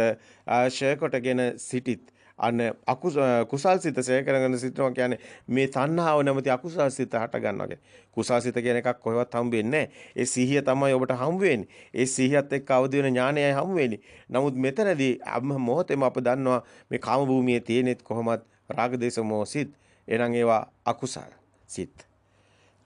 ෂය කොටගෙන සිටිත්. අන්න කුසල් සිත ෂය කරගෙන සිටිනවා කියන්නේ මේ තණ්හාව නැමැති අකුසල් සිත හට ගන්නවා. කුසල් සිත කියන එකක් කොහෙවත් හම්බ වෙන්නේ නැහැ. ඒ සිහිය තමයි ඔබට හම්බ වෙන්නේ. ඒ සිහියත් එක්ක අවදි වෙන ඥානයයි හම්බ වෙන්නේ. නමුත් මෙතනදී මොහොතේම අප දන්නවා මේ කාම භූමියේ තියෙනෙත් කොහොමත් රාග දේශ මොහ සිත්. එනං ඒවා අකුසල සිත්.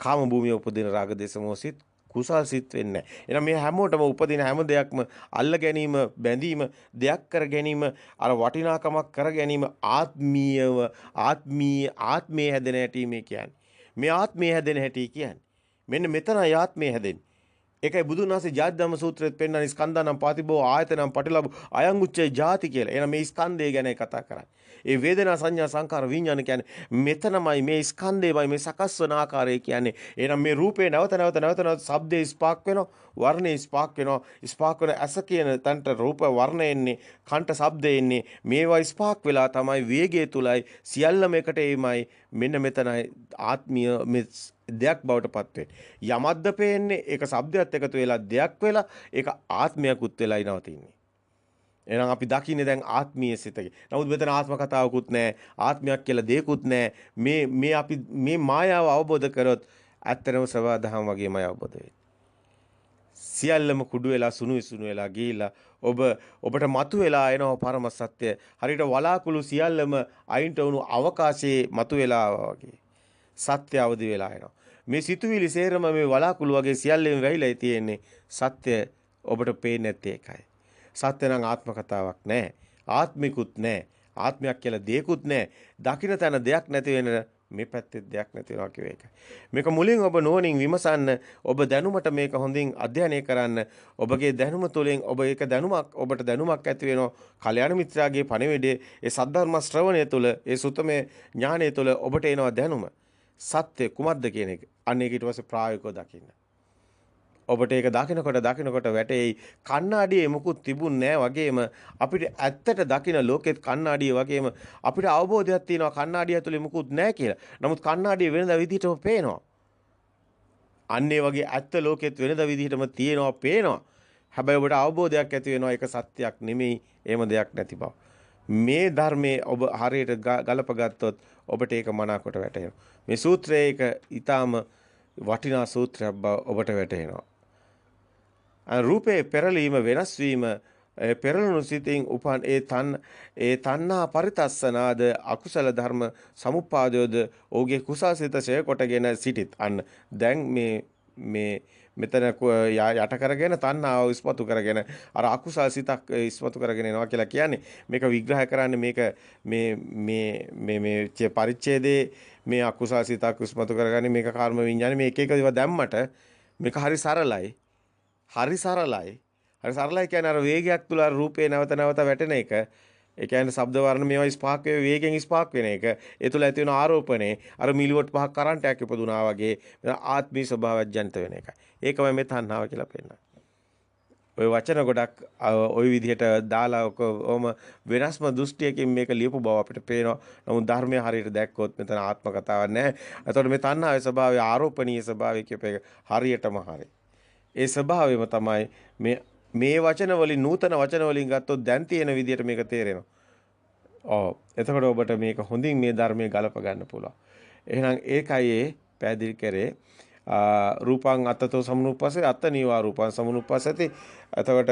කාම භූමියේ උපදින රාග දේශ මොහ සිත් කුසල් සිත් වෙන්නේ නැහැ. එහෙනම් මේ හැමෝටම උපදින හැම දෙයක්ම අල්ල ගැනීම, බැඳීම, දෙයක් කර ගැනීම, අර වටිනාකමක් කර ගැනීම ආත්මීය හැදෙන හැටි මේ කියන්නේ. මේ ආත්මය හැදෙන හැටි කියන්නේ. මෙන්න මෙතනයි ආත්මය හැදෙන්නේ. ඒකයි බුදුන් වහන්සේ ජාති ධම්ම සූත්‍රයේත් පෙන්නන ස්කන්ධානම් පාතිබෝ ආයතනම් පටිලබ අයං උච්චේ ජාති කියලා. එහෙනම් මේ ස්කන්ධය ගැන කතා කරන්නේ. ඒ වේදනා සංඥා සංකාර විඥාන කියන්නේ මෙතනමයි මේ ස්කන්ධයමයි මේ සකස් වන ආකාරය කියන්නේ. එහෙනම් මේ රූපේ නැවත ශබ්දේ ස්පාක් වෙනවා, වර්ණේ ස්පාක් වෙනවා. ස්පාක් වෙන ඇස කියන තන්ට රූප වර්ණ එන්නේ, කන්ට ශබ්ද එන්නේ. මේවා ස්පාක් වෙලා තමයි වේගය තුලයි සියල්ලම එකට එීමයි. මෙන්න මෙතනයි ආත්මීය මේ දෙයක් බවට පත් වෙන්නේ. යමද්ද පේන්නේ ඒක શબ્දයක් එකතු වෙලා දෙයක් වෙලා ඒක ආත්මයකුත් වෙලා ඉනවතින්නේ. එහෙනම් අපි දකින්නේ දැන් ආත්මීය සිතක. නමුත් මෙතන ආත්ම කතාවකුත් නැහැ. ආත්මයක් කියලා දෙයක්කුත් නැහැ. මේ අපි මේ මායාව අවබෝධ කරොත් ඇත්තටම සවාදහම් වගේමයි අවබෝධ වෙන්නේ. සියල්ලම කුඩු වෙලා සුණු විසුණු වෙලා ගිහිලා ඔබට මතු වෙලා එනවා පරම සත්‍ය. හරියට වලාකුළු සියල්ලම අයින්ට වුණු අවකාශයේ මතු වෙලා වගේ. සත්‍ය අවදි වෙලා එනවා. මේ සිතුවිලි සේරම මේ වලාකුළු වගේ සියල්ලෙම වැහිලා තියෙන්නේ. සත්‍ය ඔබට පේන්නේ නැත්තේ ඒකයි. සත්‍ය නම් ආත්ම කතාවක් නැහැ. ආත්මිකුත් නැහැ. ආත්මයක් කියලා දෙයක්කුත් නැහැ. දකින්න තැන දෙයක් නැති වෙන මේ පැත්තේ දෙයක් නැති වෙනවා කියව එකයි. මේක මුලින් ඔබ නුවණින් විමසන්න, ඔබ දැනුමට මේක හොඳින් අධ්‍යයනය කරන්න. ඔබගේ දැනුම තුළින් ඔබ ඒක ඔබට දැනුමක් ඇති වෙනවා. කල්‍යාණ මිත්‍රාගේ පණිවිඩයේ ඒ සද්ධර්ම ශ්‍රවණය තුළ, ඒ සුතමේ ඥානය තුළ ඔබට එනවා දැනුම. සත්‍ය කුමක්ද කියන එක. අන්න ඒක ඊට පස්සේ ප්‍රායෝගිකව දකින්න. ඔබට ඒක දකිනකොට වැටෙයි කණ්ණාඩියේ මුකුත් තිබුණේ නැහැ වගේම අපිට ඇත්තට දකින ලෝකෙත් කණ්ණාඩිය වගේම අපිට අවබෝධයක් තියෙනවා කණ්ණාඩිය ඇතුලේ මුකුත් නැහැ කියලා. නමුත් කණ්ණාඩිය වෙනදා විදිහටම පේනවා. අන්න ඒ වගේ ඇත්ත ලෝකෙත් වෙනදා විදිහටම තියෙනවා පේනවා. හැබැයි ඔබට අවබෝධයක් ඇති වෙනවා ඒක සත්‍යයක් නෙමෙයි, එහෙම දෙයක් නැති බව. මේ ධර්මයේ ඔබ හරියට ගලප ගත්තොත් ඔබට ඒක මනාකොට වැටහෙනවා. මේ සූත්‍රයේ ඒක ඊටාම වටිනා සූත්‍රයක් බව ඔබට වැටහෙනවා. රූපේ පෙරලීම වෙනස් වීම පෙරළුණු සිතින් උපන් ඒ තණ්හා පරිතස්සනාද අකුසල ධර්ම සමුප්පාදයෝද ඔහුගේ කුසල්සිත ඡය කොටගෙන සිටිත්. අන්න දැන් මේ මෙතන යට කරගෙන තණ්හාව ඉස්මතු කරගෙන අර අකුසල් සිතක් ඉස්මතු කරගෙන එනවා කියලා කියන්නේ මේක විග්‍රහ කරන්නේ මේක මේ පරිච්ඡේදයේ මේ අකුසල් සිතක් ඉස්මතු කරගන්නේ මේක කර්ම විඤ්ඤාණය මේ එක එක ඒවා දැම්මට මේක හරි සරලයි. හරි සරලයි. හරි සරලයි කියන්නේ අර වේගයක් තුල රූපේ නැවත වැටෙන එක. ඒ කියන්නේ ශබ්ද වර්ණ මේවා ස්පාක් වේ වේගෙන් ස්පාක් වෙන එක. ඒ තුල ඇති වෙන ආරෝපණේ අර මිලිවොට් 5ක් කරන්ට් එකක් ඉපදුනා වගේ ආත්මී ස්වභාවයක් ජනිත වෙන එකයි. ඒකමයි මේ තණ්හාව කියලා පෙන්නන්නේ. ওই වචන ගොඩක් ওই විදිහට දාලා ඔකම වෙනස්ම දෘෂ්ටියකින් මේක ලියපු බව අපිට පේනවා. නමුත් ධර්මයේ හරියට දැක්කොත් මෙතන ආත්ම කතාවක් නැහැ. එතකොට මේ තණ්හාවේ ස්වභාවය ආරෝපණීය ස්වභාවය කියප එක හරියටම හරියි. ඒ ස්වභාවයම තමයි මේ වචන වලින් නූතන වචන වලින් ගත්තොත් දැන් තියෙන විදිහට මේක තේරෙනවා. ඔව්. එතකොට ඔබට මේක හොඳින් මේ ධර්මයේ ගලප ගන්න පුළුවන්. එහෙනම් ඒකයි ඒ පැහැදිලි කරේ රූපං අත්තතෝ සමුනුප්පස්සේ අත්ත නීවා රූපං සමුනුප්පස්සති. එතකොට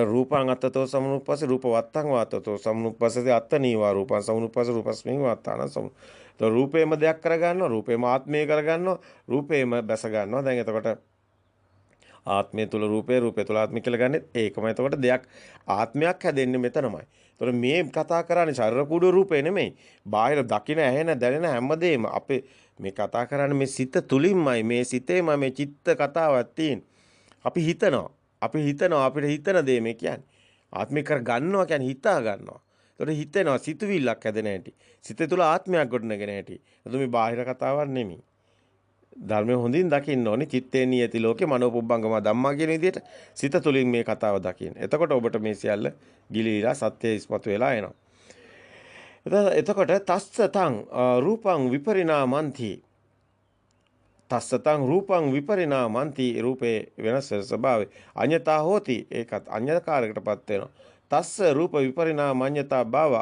රූපං අත්තතෝ සමුනුප්පස්සේ රූප වත්තං වාත්තතෝ සමුනුප්පස්සති අත්ත නීවා රූපං සමුනුප්පස්සේ රූපස්මින් වාත්තාන සමු. તો රූපේම දෙයක් කරගන්නවා, රූපේම ආත්මය කරගන්නවා, රූපේම බැස ගන්නවා. දැන් එතකොට ආත්මය තුල රූපේ තුල ආත්මය කියලා ගන්නෙ ඒකමයි. එතකොට දෙයක් ආත්මයක් හැදෙන්නේ මෙතනමයි. එතකොට මේ කතා කරන්නේ ශරීර කුඩු රූපේ නෙමෙයි. බාහිර දකින ඇහෙන දැනෙන හැමදේම අපේ මේ කතා කරන්නේ මේ සිත තුලින්මයි, මේ සිතේමයි මේ චිත්ත කතාවක් තියෙන්නේ. අපි හිතනවා අපිට හිතන දේ මේ කියන්නේ. ආත්මික කර ගන්නවා කියන්නේ හිතා ගන්නවා. ඒතකොට හිතෙනවා සිතුවිල්ලක් හැදෙන හැටි. සිත තුළ ආත්මයක් ගොඩනගෙන හැටි. එතකොට මේ බාහිර කතාවක් නෙමෙයි. ධර්මය හොඳින් දකින්න ඕනේ. චිත්තේ නියති ලෝකේ මනෝපුබ්බංගම ධම්මා කියන විදිහට සිත තුළින් මේ කතාව දකින්න. එතකොට ඔබට මේ සියල්ල ගිලීලා සත්‍ය ඉස්මතු වෙලා එනවා. එතකොට තස්සතං රූපං විපරිණාමಂತಿ තස්සතං රූපං විපරිණාමಂತಿ රූපේ වෙනස් ස්වභාවය අඤ්ඤතා හෝති ඒකත් අඤ්ඤකාරයකටපත් වෙනවා. තස්ස රූප විපරිණාමඤ්ඤතා භව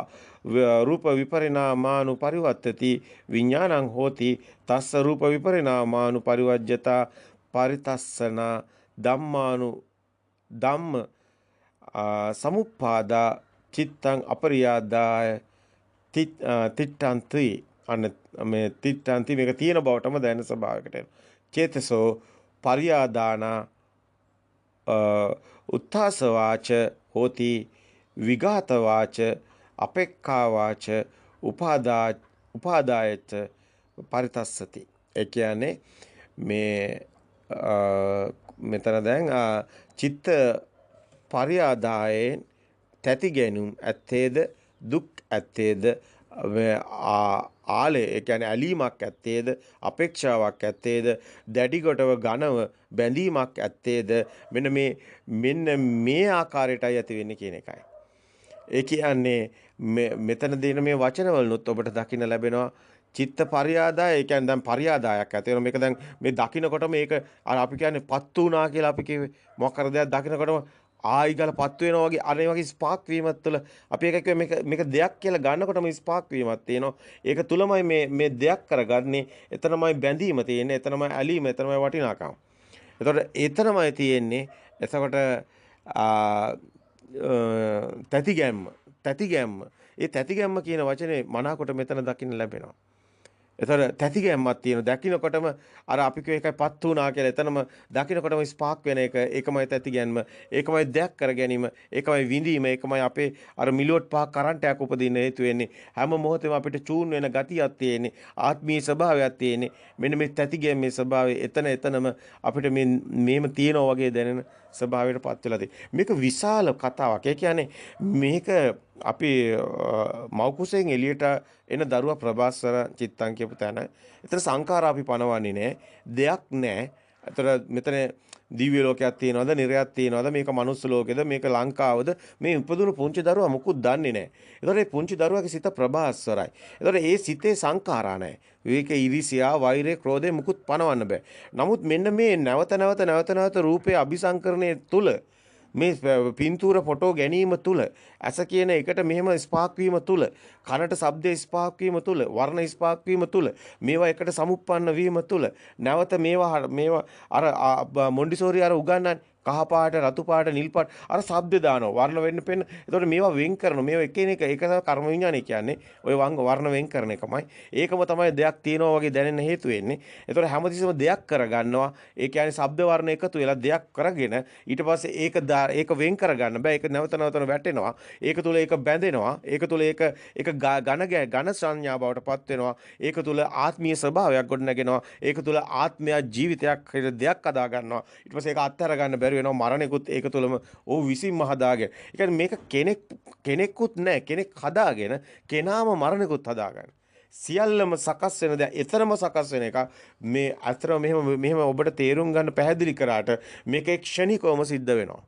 රූප විපරිණාමානු පරිවත්තති විඥානං හෝති තස්ස රූප විපරිණාමානු පරිවජ්ජතා පරිතස්සන ධම්ම සමුප්පාදා චිත්තං අපරියාදාය තිට්ඨන්ති අන්න මේ තිට්ඨන්ති මේක තියෙන බවටම දැනෙන ස්වභාවයකට එනවා. චේතසෝ පරියාදාන උත්ථාසවාච හෝති විඝාත වාච අපේක්ඛා වාච උපාදායච පරිතස්සති. ඒ කියන්නේ මේ මෙතන දැන් චිත්ත පරියාදායෙන් තැති ගැනුම් ඇත්තේද දුක් ඇත්තේද ආලේ ඒ කියන්නේ ඇලීමක් ඇත්තේද අපේක්ෂාවක් ඇත්තේද දැඩි කොටව ඝනව බැඳීමක් ඇත්තේද මෙන්න මේ ආකාරයටයි ඇති වෙන්නේ කියන එකයි. ඒ කියන්නේ මෙතන දෙන මේ වචනවලුත් ඔබට දකින්න ලැබෙනවා චිත්ත පරියාදාය. ඒ කියන්නේ දැන් පරියාදායක් ඇති වෙනවා. මේක දැන් මේ දකින්නකොට මේක අර අපි කියන්නේ පත්තු වුණා කියලා අපි කිව්වේ. මොකක් කර දෙයක් දකින්නකොටම ආයිගල පත්තු වෙනවා වගේ අර වගේ ස්පාක් වීමක් තුළ අපි එක මේක දෙයක් කියලා ගන්නකොටම ස්පාක් වීමක් තියෙනවා. ඒක තුලමයි මේ දෙයක් කරගන්නේ. එතනමයි බැඳීම තියෙන්නේ. එතනමයි ඇලීම. එතනමයි වටිනාකම. එතකොට එතනමයි තියෙන්නේ. එතකොට තැතිගැම්ම. ඒ තැතිගැම්ම කියන වචනේ මනාකොට මෙතන දකින්න ලැබෙනවා. එතන තැතිගැම්මක් තියෙන. දකින්නකොටම අර අපි කිය එකයි පත් වුණා කියලා. එතනම දකින්නකොටම ස්පාක් වෙන එක. ඒකමයි තැතිගැම්ම. ඒකමයි දෙයක් කර ගැනීම. ඒකමයි විඳීම. ඒකමයි අපේ අර මිලියොට් පහ කරන්ට් එකක් උපදින්න හේතු වෙන්නේ. හැම මොහොතෙම අපිට චූන් වෙන ගතියක් තියෙන්නේ. ආත්මීය ස්වභාවයක් තියෙන්නේ. මෙන්න මේ තැතිගැම්මේ ස්වභාවය එතනම අපිට මේම තියෙනවා වගේ දැනෙන ස්වභාවයටපත් වෙලා තියෙන්නේ. මේක විශාල කතාවක්. ඒ කියන්නේ මේක අපි මෞකුසෙන් එළියට එන දරුවා ප්‍රභාස්වර චිත්තං කියපු තැන. එතන සංඛාර අපි පනවන්නේ නැහැ. දෙයක් නැහැ. එතන මෙතන දිව්‍ය ලෝකයක් තියෙනවද, නිර්යයක් තියෙනවද, මේක මනුස්ස ලෝකෙද, මේක ලංකාවද, මේ උපදුණු පුංචි දරුවා මුකුත් දන්නේ නැහැ. ඒතකොට මේ පුංචි දරුවාගේ සිත ප්‍රභාස්වරයි. ඒතකොට ඒ සිතේ සංඛාරා නැහැ. විවේක ඉරිසියා, වෛරය, ක්‍රෝධය මුකුත් පනවන්න බෑ. නමුත් මෙන්න මේ නැවත රූපයේ අபிසංකරණය තුල මේ පින්තූර ෆොටෝ ගැනීම තුල ඇස කියන එකට මෙහෙම ස්පාක් වීම තුල කනට ශබ්ද ස්පාක් වීම තුල වර්ණ ස්පාක් වීම තුල මේවා එකට සමුප්පන්න වීම තුල නැවත මේවා අර මොන්ඩිසෝරි අර උගන්වන්නේ කහ පාට රතු පාට නිල් පාට අර ශබ්ද දානවා වර්ණ වෙන්න පෙන්න. ඒතකොට මේවා වෙන් කරනවා. මේවා එක ඒක තමයි කර්ම විඥානය කියන්නේ. ඔය වර්ණ වෙන් කරන එකමයි. ඒකම තමයි දෙයක් තියෙනවා වගේ දැනෙන්න හේතු වෙන්නේ. ඒතකොට හැමතිස්සෙම දෙයක් කරගන්නවා. ඒ කියන්නේ ශබ්ද වර්ණ එකතු වෙලා දෙයක් කරගෙන ඊට පස්සේ ඒක වෙන් කරගන්න බෑ. ඒක නැවත වැටෙනවා. ඒක තුල ඒක බැඳෙනවා. ඒක තුල ඒක ඝන සංඥා බවට පත් වෙනවා. ඒක තුල ආත්මීය ස්වභාවයක් ගොඩනගෙනවා. ඒක තුල ආත්මය ජීවිතයක් දෙයක් අදා ගන්නවා. ඊට පස්සේ ඒක අත්හැර ගන්න බැරි වෙනවා. මරණෙකුත් ඒක තුළම ਉਹ විසින්ම හදාගෙන. ඒ කියන්නේ මේක කෙනෙකුත් නැහැ. කෙනෙක් හදාගෙන කෙනාම මරණෙකුත් හදාගන්න. සියල්ලම සකස් වෙන දේ එතරම් සකස් වෙන එක මේ අතර මෙහෙම ඔබට තේරුම් ගන්න පැහැදිලි කරාට මේක ක්ෂණිකවම සිද්ධ වෙනවා.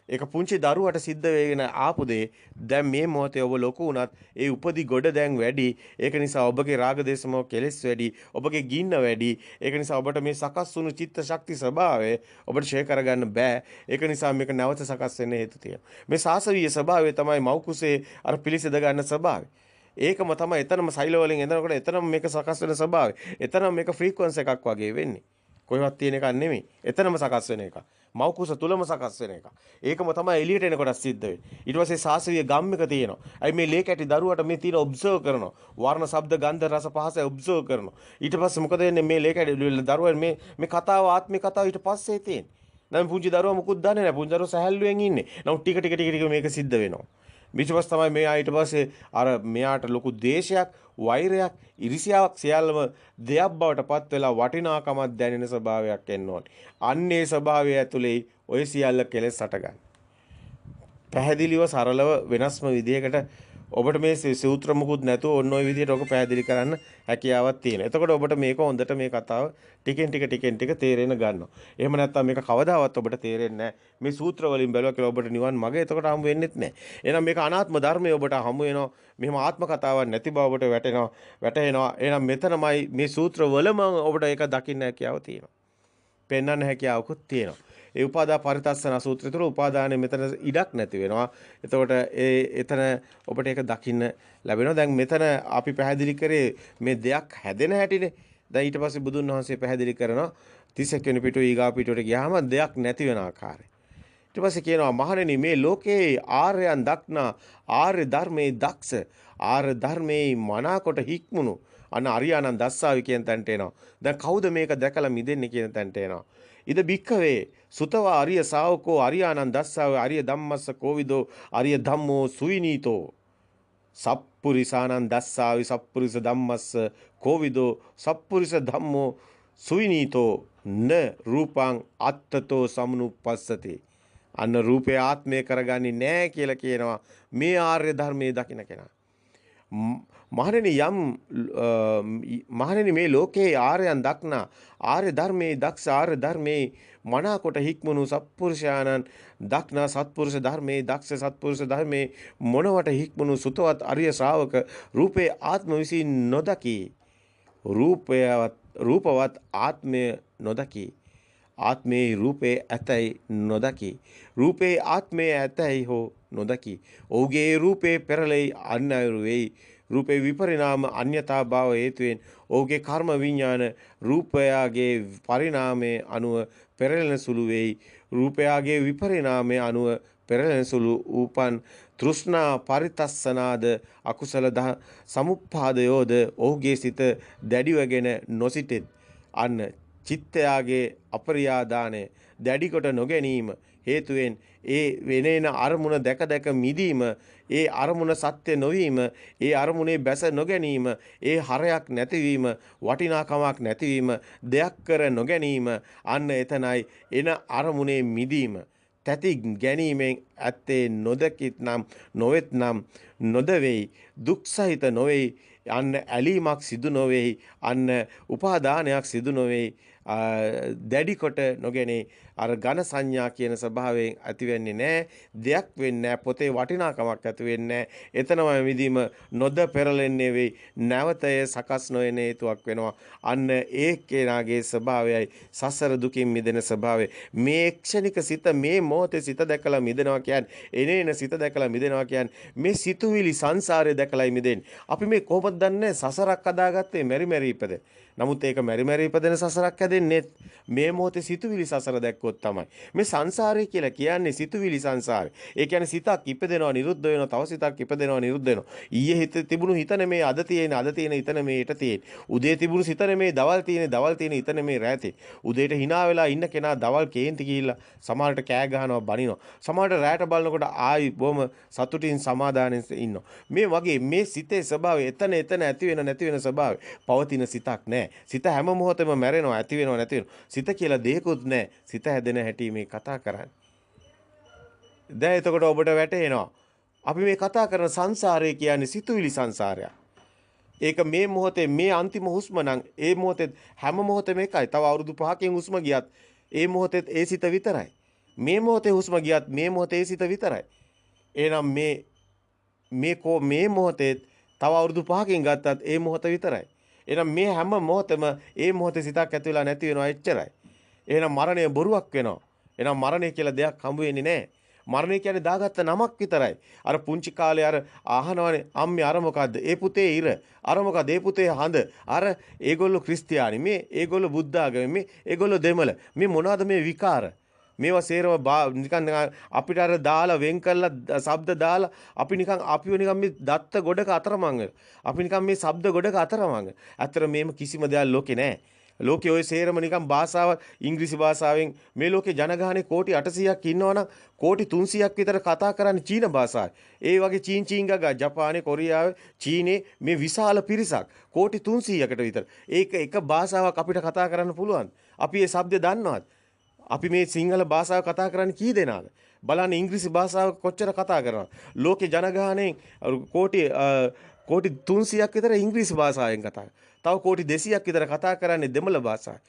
ඒක පුංචි දරුවට සිද්ධ වෙගෙන ආපු දේ දැන් මේ මොහොතේ ඔබ ලොකු වුණත් ඒ උපදි ගොඩ දැන් වැඩි. ඒක නිසා ඔබගේ රාග දේශමෝ කෙලෙස් වැඩි. ඔබගේ ගින්න වැඩි. ඒක නිසා ඔබට මේ සකස් වුණු චිත්ත ශක්ති ස්වභාවය ඔබට ෂෙයා කරගන්න බෑ. ඒක නිසා මේක නැවත සකස් වෙන්න හේතු තියෙනවා. මේ සාසවීය ස්වභාවය තමයි මෞකුසේ අර පිළිසෙද ගන්න ස්වභාවය. ඒකම තමයි එතනම සෛල වලින් එනකොට එතනම මේක සකස් වෙන ස්වභාවය. එතනම මේක ෆ්‍රීකවන්ස් එකක් වගේ වෙන්නේ. කොහෙවත් තියෙන එකක් නෙමෙයි. එතනම සකස් වෙන එක. මෞකුස තුලම සකස් වෙන එක. ඒකම තමයි එළියට එනකොට සිද්ධ වෙන්නේ. ඊට පස්සේ සාසවිය ගම් එක තියෙනවා. අයි මේ ලේ කැටි දරුවට මේ තියෙන ඔබ්සර්ව් කරනවා. වර්ණ, ශබ්ද, ගන්ධ, රස, පහස ඔබ්සර්ව් කරනවා. ඊට පස්සේ මොකද වෙන්නේ මේ ලේ කැටි දරුවා මේ කතාව ආත්මික කතාව ඊට පස්සේ තියෙන්නේ. නම් පුංචි දරුවා මුකුත් දන්නේ නැහැ. පුංචි දරුවා සැහැල්ලුවෙන් ඉන්නේ. නමුත් ටික මේක සිද්ධ වෙනවා. ඊට තමයි මෙයා ඊට පස්සේ අර මෙයාට ලොකු දේශයක්, වෛරයක්, ඉරිසියාවක් සියල්ලම දෙයක් බවට පත් වෙලා වටිනාකමක් දැනෙන ස්වභාවයක් එන්න ඕනේ. අන්නේ ස්වභාවය ඇතුලේ ඔය සියල්ල කෙලෙස් හටගන්න. පැහැදිලිව සරලව වෙනස්ම විදියකට ඔබට මේ සූත්‍ර මුකුත් නැතුව ඔන්න ඔය විදියට ඔක පැහැදිලි කරන්න හැකියාවක් තියෙනවා. එතකොට ඔබට මේක හොඳට මේ කතාව ටිකෙන් ටික තේරෙන ගන්නවා. එහෙම නැත්නම් මේක කවදාවත් ඔබට තේරෙන්නේ නැහැ. මේ සූත්‍ර වලින් බැලුවා කියලා ඔබට නිවන් මඟ එතකොට හම්බ වෙන්නේත් නැහැ. එහෙනම් මේක අනාත්ම ධර්මය ඔබට හම්බ වෙනවා. මෙහෙම ආත්ම කතාවක් නැති බව ඔබට වැටහෙනවා. එහෙනම් මෙතනමයි මේ සූත්‍ර වලම ඔබට ඒක දකින්න හැකියාව තියෙනවා. පෙන්වන්න හැකියාවකුත් තියෙනවා. ඒ උපාදා පරිතස්සන සූත්‍රය තුළ උපාදානයේ මෙතන ඉඩක් නැති වෙනවා. එතකොට එතන ඔබට ඒක දකින්න ලැබෙනවා. දැන් මෙතන අපි පැහැදිලි කරේ මේ දෙයක් හැදෙන හැටිනේ. දැන් ඊට පස්සේ බුදුන් වහන්සේ පැහැදිලි කරනවා 31 වෙනි පිටුවේ ඊගා පිටුවට ගියාම දෙයක් නැති වෙන ආකාරය. ඊට පස්සේ කියනවා මහණෙනි මේ ලෝකේ ආර්යයන් දක්නා ආර්ය ධර්මයේ දක්ෂ ආර්ය ධර්මයේ මනාකොට හික්මුණු අන්න අරියානන් දස්සාවි කියන තැනට එනවා. දැන් කවුද මේක දැකලා මිදෙන්නේ කියන තැනට එනවා. ඉද බික්කවේ සුතවා අරිය ශාවකෝ අරියානන් දස්සාවේ අරිය ධම්මස්ස කෝවිදෝ අරිය ධම්මෝ සුවිනීතෝ සප්පුරිසානන් දස්සාවි සප්පුරිස ධම්මස්ස කෝවිදෝ සප්පුරිස ධම්මෝ සුවිනීතෝ න රූපං අත්තතෝ සමනුපස්සති. අන්න රූපේ ආත්මය කරගන්නේ නැහැ කියලා කියනවා මේ ආර්ය ධර්මයේ දකින්න කෙනා. මහණෙනි මේ ලෝකේ ආර්යයන් දක්නා ආර්ය ධර්මයේ දක්ෂ ආර්ය ධර්මයේ මනාකොට හික්මුණු සත්පුරුෂයාණන් දක්නා සත්පුරුෂ ධර්මයේ දක්ෂ සත්පුරුෂ ධර්මයේ මොනවට හික්මුණු සුතවත් අරිය ශ්‍රාවක රූපේ ආත්ම විසින් නොදකි. රූපවත් ආත්මය නොදකි. ආත්මේ රූපේ ඇතයි නොදකි. රූපේ ආත්මේ ඇතයි හෝ නොදකි. ඔහුගේ රූපේ පෙරලෙයි අන්‍යයරු වෙයි. රූපේ විපරිණාම අන්‍යතා භාව හේතුවෙන් ඔහුගේ කර්ම විඥාන රූපයාගේ පරිණාමයේ අනුව පෙරලෙන සුළු වෙයි. රූපයාගේ විපරිණාමයේ අනුව පෙරලෙන සුළු උපන් තෘෂ්ණා පරිතස්සනාද අකුසල සමුප්පාදයෝද ඔහුගේ සිත දැඩිවගෙන නොසිටෙත්. අන්න චිත්තයාගේ අපරියාදානය දැඩි කොට නොගැනීම හේතුවෙන් ඒ වෙනේන අරමුණ දැක දැක මිදීම, ඒ අරමුණ සත්‍ය නොවීම, ඒ අරමුණේ බැස නොගැනීම, ඒ හරයක් නැතිවීම, වටිනාකමක් නැතිවීම, දෙයක් කර නොගැනීම, අන්න එතනයි එන අරමුණේ මිදීම. තැති ගැනීමෙන් ඇත්තේ නොදකිත් නම් නොවෙත් නම් නොදවෙයි, දුක් සහිත නොවේයි, අන්න ඇලීමක් සිදු නොවේයි, අන්න උපාදානයක් සිදු නොවේයි, දැඩි කොට නොගැනේ. අර ඝන සංඥා කියන ස්වභාවයෙන් ඇති වෙන්නේ නැහැ. දෙයක් වෙන්නේ නැහැ. පොතේ වටිනාකමක් ඇති වෙන්නේ නැහැ. එතනම විදීම නොද පෙරලෙන්නේ වෙයි. නැවතය සකස් නොවන හේතුවක් වෙනවා. අන්න ඒ කෙනාගේ ස්වභාවයයි සසර දුකින් මිදෙන ස්වභාවය. මේ ක්ෂණික සිත මේ මොහොතේ සිත දැකලා මිදෙනවා කියන්නේ, එනේන සිත දැකලා මිදෙනවා කියන්නේ මේ සිතුවිලි සංසාරය දැකලායි මිදෙන්නේ. අපි මේ කොහොමද දන්නේ සසරක් අදාගත්තේ මෙරි මෙරි ඉපද. නමුත් ඒක මෙරි මෙරි ඉපදෙන සසරක් හැදෙන්නේ මේ මොහොතේ සිතුවිලි සසර දැක්කොත් තමයි. මේ සංසාරය කියලා කියන්නේ සිතුවිලි සංසාරය. ඒ කියන්නේ සිතක් ඉපදෙනවා නිරුද්ධ වෙනවා, තව සිතක් ඉපදෙනවා නිරුද්ධ වෙනවා. ඊයේ හිත තිබුණු හිත නෙමේ අද තියෙන, අද තියෙන හිත නෙමේ ඊට තියෙන. උදේ තිබුණු සිත නෙමේ දවල් තියෙන හිත නෙමේ රැ තියෙන. උදේට hina වෙලා ඉන්න කෙනා දවල් කේන්ති ගිහිල්ලා සමහරට කෑ ගහනවා බනිනවා. සමහරට රැට බලනකොට ආයි බොහොම සතුටින් සමාදානෙන් ඉන්නවා. මේ වගේ මේ සිතේ ස්වභාවය එතන ඇති වෙන නැති වෙන ස්වභාවය. පවතින සිතක් නැහැ. සිත හැම මොහොතෙම මැරෙනවා, ඇති වෙනවා නැති වෙනවා. සිත කියලා දෙයක්වත් නැහැ. සිත හැදෙන හැටි මේ කතා කරන්නේ. දැන් එතකොට ඔබට වැටහෙනවා. අපි මේ කතා කරන සංසාරය කියන්නේ සිතුවිලි සංසාරයක්. ඒක මේ මොහොතේ මේ අන්තිම හුස්ම නම් ඒ මොහොතේ හැම මොහොතෙම එකයි. තව අවුරුදු 5කින් හුස්ම ගියත් ඒ මොහොතේ ඒ සිත විතරයි. මේ මොහොතේ හුස්ම ගියත් මේ මොහොතේ ඒ සිත විතරයි. එහෙනම් මේ මොහොතේ තව අවුරුදු 5කින් ගත්තත් ඒ මොහොත විතරයි. එහෙනම් මේ හැම මොහොතෙම ඒ මොහොතේ සිතක් ඇති වෙලා නැති වෙනවා එච්චරයි. එහෙනම් මරණය බොරුවක් වෙනවා. එහෙනම් මරණය කියලා දෙයක් හම්බ වෙන්නේ නැහැ. මරණය කියන්නේ දාගත්ත නමක් විතරයි. අර පුංචි කාලේ අර අහනවනේ අම්මේ අර මොකද්ද? ඒ පුතේ ඉර. අර මොකද්ද? ඒ පුතේ හඳ. අර ඒගොල්ලෝ ක්‍රිස්තියානි. මේ ඒගොල්ලෝ බුද්ධ ආගම. මේ ඒගොල්ලෝ දෙමළ. මේ මොනවද මේ විකාර? මේවා සේරම නිකන් අපිට අර දාලා වෙන් කරලා ශබ්ද දාලා අපි නිකන් මේ දත්ත ගොඩක අතරමං අපි නිකන් මේ ශබ්ද ගොඩක අතරමං. ඇත්තට මේම කිසිම දෙයක් ලෝකේ නැහැ. ලෝකේ ඔය සේරම නිකන් භාෂාව ඉංග්‍රීසි භාෂාවෙන් මේ ලෝකේ ජනගහනේ කෝටි 800ක් ඉන්නවනම් කෝටි 300ක් විතර කතා කරන්නේ චීන භාෂාවයි. ඒ වගේ චීන් ගගා ජපානයේ කොරියාවේ චීනේ මේ විශාල පිරිසක් කෝටි 300කට විතර. ඒක එක භාෂාවක් අපිට කතා කරන්න පුළුවන්. අපි මේ ශබ්ද දන්නවද? අපි මේ සිංහල භාෂාව කතා කරන්නේ කී දෙනාද? බලන්න ඉංග්‍රීසි භාෂාව කොච්චර කතා කරනවද? ලෝකේ ජනගහණයෙන් කෝටි 300ක් විතර ඉංග්‍රීසි භාෂාවෙන් කතා. තව කෝටි 200ක් විතර කතා කරන්නේ දෙමළ භාෂාව.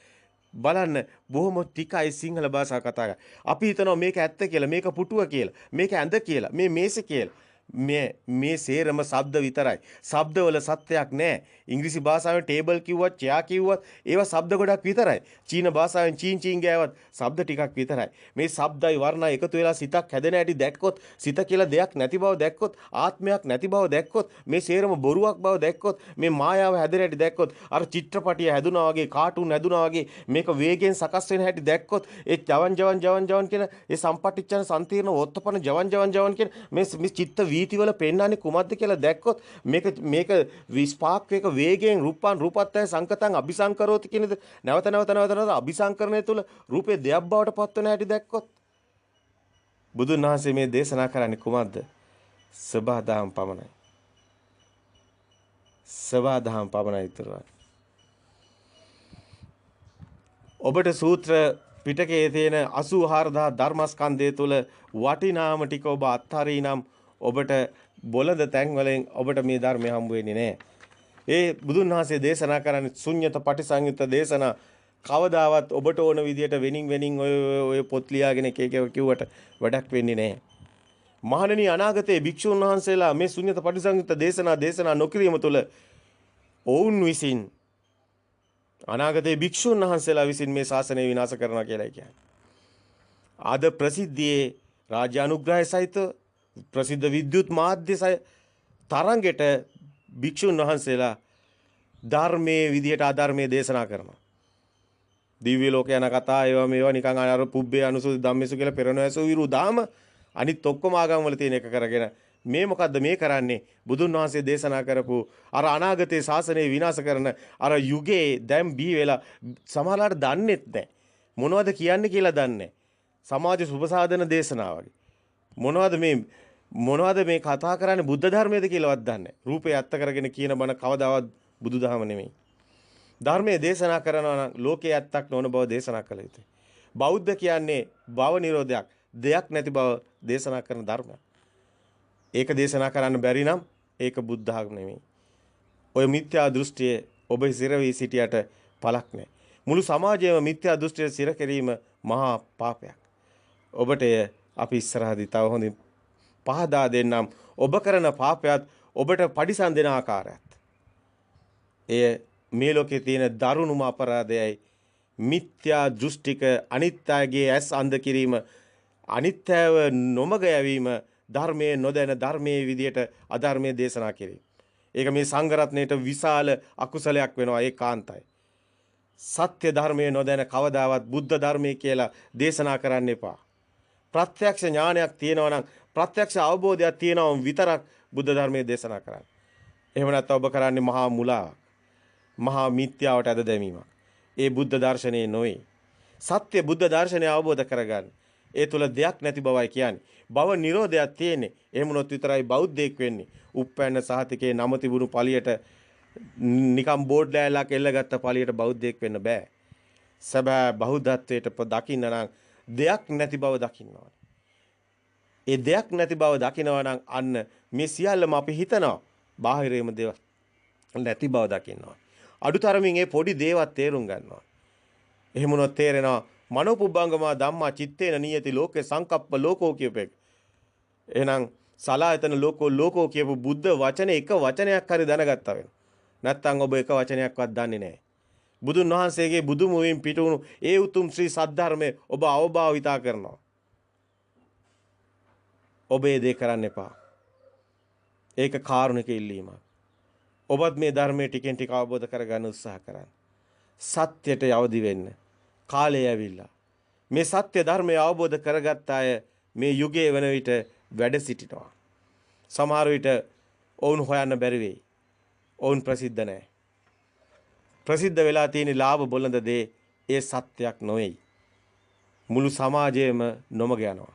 බලන්න බොහොම ටිකයි සිංහල භාෂාව කතා කරන්නේ. අපි හිතනවා මේක ඇත්ත කියලා, මේක පුටුව කියලා, මේක ඇඳ කියලා, මේ මේසෙ කියලා. මේ සේරම ශබ්ද විතරයි. ශබ්දවල සත්‍යයක් නැහැ. ඉංග්‍රීසි භාෂාවෙන් ටේබල් කිව්වත්, චෙයා කිව්වත් ඒවා ශබ්ද ගොඩක් විතරයි. චීන භාෂාවෙන් චීන් ගෑවත් ශබ්ද ටිකක් විතරයි. මේ ශබ්දයි වර්ණයි එකතු වෙලා සිතක් හැදෙන හැටි දැක්කොත්, සිත කියලා දෙයක් නැති බව දැක්කොත්, ආත්මයක් නැති බව දැක්කොත්, මේ සේරම බොරුවක් බව දැක්කොත්, මේ මායාව හැදෙන හැටි දැක්කොත්, අර චිත්‍රපටිය හැදුනා වගේ, කාටුන් හැදුනා වගේ මේක වේගෙන් සකස් වෙන හැටි දැක්කොත්, ඒ ජවන් කියන ඒ සම්පටිච්ඡන සම්තිර්ණ වොත්තපන ජවන් කියන මේ චිත්ත වීතිවල පෙන්වන්නේ කුමක්ද කියලා දැක්කොත් මේක විස්පාක් එක වේගයෙන් රූපත්තය සංකතං අபிසංකරෝති කියන නැවත අபிසංකරණය තුළ රූපේ දෙයක් බවට පත් වෙන හැටි දැක්කොත් බුදුන් වහන්සේ මේ දේශනා කරන්නේ කුමක්ද? සබහාදහම් පමණයි. සබහාදහම් පමණයි විතරයි. ඔබට සූත්‍ර පිටකයේ තියෙන 84000 ධර්මස්කන්ධය තුල වටිනාම ටික ඔබ අත්හරිනම් ඔබට බොළඳ තැන් වලින් ඔබට මේ ධර්මය හම්බ වෙන්නේ නැහැ. ඒ බුදුන් වහන්සේ දේශනා කරන්නේ ශුන්්‍යත පටිසංයුත්ත දේශනා කවදාවත් ඔබට ඕන විදියට වෙනින් ඔය පොත් ලියාගෙන එක කිව්වට වැඩක් වෙන්නේ නැහැ. මහණෙනි අනාගතයේ භික්ෂුන් වහන්සේලා මේ ශුන්්‍යත පටිසංයුත්ත දේශනා නොකිරීම තුළ ඔවුන් විසින් අනාගතයේ භික්ෂුන් වහන්සේලා විසින් මේ ශාසනය විනාශ කරනවා කියලා කියන්නේ. ආද ප්‍රසිද්ධියේ රාජ්‍ය අනුග්‍රහය සහිත ප්‍රසිද්ධ විද්‍යුත් මාධ්‍ය තරංගෙට භික්ෂුන් වහන්සේලා ධර්මයේ විදියට අධර්මයේ දේශනා කරනවා. දිව්‍ය ලෝක යන කතා ඒවා මේවා නිකන් අර පුබ්බේ අනුසුති ධම්මේසු කියලා පෙරණැසු විරුදාම අනිත් ඔක්කොම ආගම් වල තියෙන එක කරගෙන මේ මොකද්ද මේ කරන්නේ බුදුන් වහන්සේ දේශනා කරපු අර අනාගතයේ ශාසනය විනාශ කරන අර යුගයේ දැන් බී වෙලා සමහරලාට දන්නෙත් නැහැ මොනවද කියන්නේ කියලා දන්නේ සමාජ සුබසාධන දේශනා වගේ මොනවද මේ කතා කරන්නේ බුද්ධ ධර්මයේද කියලාවත් දන්නේ රූපේ ඇත්ත කරගෙන කියන බණ කවදාවත් බුදුදහම නෙමෙයි ධර්මයේ දේශනා කරනවා නම් ලෝකයේ ඇත්තක් නොවන බව දේශනා කළ යුතුයි බෞද්ධ කියන්නේ භව නිරෝධයක් දෙයක් නැති බව දේශනා කරන ධර්මයක් ඒක දේශනා කරන්න බැරි නම් ඒක බුද්ධ ධර්ම නෙමෙයි. ඔය මිත්‍යා දෘෂ්ටිය ඔබ සිරවි සිටියට පළක් නැහැ. මුළු සමාජයේම මිත්‍යා දෘෂ්ටිය සිර කිරීම මහා පාපයක්. ඔබට අපි ඉස්සරහදී තව හොඳින් පහදා දෙන්නම්. ඔබ කරන පාපයත් ඔබට පරිසම් දෙන ආකාරයත්. එය මේ ලෝකේ තියෙන දරුණුම අපරාධයයි මිත්‍යා දෘෂ්ටික අනිත්‍යයේ ඇස් අන්ධ කිරීම අනිත්‍යව නොමග යැවීම ධර්මයේ නොදැන ධර්මයේ විදියට අධර්මයේ දේශනා කිරීම. ඒක මේ සංඝ රත්නයේට විශාල අකුසලයක් වෙනවා ඒකාන්තයි. සත්‍ය ධර්මයේ නොදැන කවදාවත් බුද්ධ ධර්මයේ කියලා දේශනා කරන්න එපා. ප්‍රත්‍යක්ෂ ඥානයක් තියෙනවා නම් ප්‍රත්‍යක්ෂ අවබෝධයක් තියෙනවා විතරක් බුද්ධ ධර්මයේ දේශනා කරන්න. එහෙම නැත්නම් ඔබ කරන්නේ මහා මුලාවක්. මහා මිත්‍යාවට අද දැමීමක්. ඒ බුද්ධ දර්ශනයේ නොවේ. සත්‍ය බුද්ධ දර්ශනය අවබෝධ කරගන්න. ඒ තුල දෙයක් නැති බවයි කියන්නේ. භව නිරෝධයක් තියෙන්නේ. එහෙම වුණොත් විතරයි බෞද්ධයෙක් වෙන්නේ. උප්පැන්න සහතිකේ නම තිබුණු පළියට නිකම් බෝඩ් ලෑල්ලක් එල්ලගත්ත පළියට බෞද්ධයෙක් වෙන්න බෑ. සබෑ බෞද්ධත්වයට දකින්න නම් දෙයක් නැති බව දකින්න ඕනේ. ඒ දෙයක් නැති බව දකිනවා නම් අන්න මේ සියල්ලම අපි හිතනවා. බාහිරේම දේවල් නැති බව දකින්න ඕනේ. අඩුතරමින් ඒ පොඩි දේවත් තේරුම් ගන්නවා. එහෙම වුණොත් තේරෙනවා මනෝපුබ්බංගමා ධම්මා චිත්තේන නියති ලෝකේ සංකප්ප ලෝකෝ කියපෙක්. එහෙනම් සලායතන ලෝකෝ කියපු බුද්ධ වචනේ එක වචනයක් හරි දැනගත්තා වෙනවා. නැත්තම් ඔබ එක වචනයක්වත් දන්නේ නැහැ. බුදුන් වහන්සේගේ බුදු මුවින් පිටුණු ඒ උතුම් ශ්‍රී සද්ධර්මයේ ඔබ අවභාවිතා කරනවා. ඔබ ඒ දේ කරන්න එපා. ඒක කාරුණික ඉල්ලීමක්. ඔබත් මේ ධර්මයේ ටිකෙන් ටික අවබෝධ කරගන්න උත්සාහ කරන්න. සත්‍යයට යවදි වෙන්න. කාලය ඇවිල්ලා. මේ සත්‍ය ධර්මය අවබෝධ කරගත්ත අය මේ යුගයේ වෙන විට වැඩ සිටිනවා. සමහර විට ඔවුන් හොයන්න බැරි වෙයි. ඔවුන් ප්‍රසිද්ධ නැහැ. ප්‍රසිද්ධ වෙලා තියෙන ලාභ බොළඳ දේ ඒ සත්‍යයක් නොවේයි. මුළු සමාජයේම නොමග යනවා.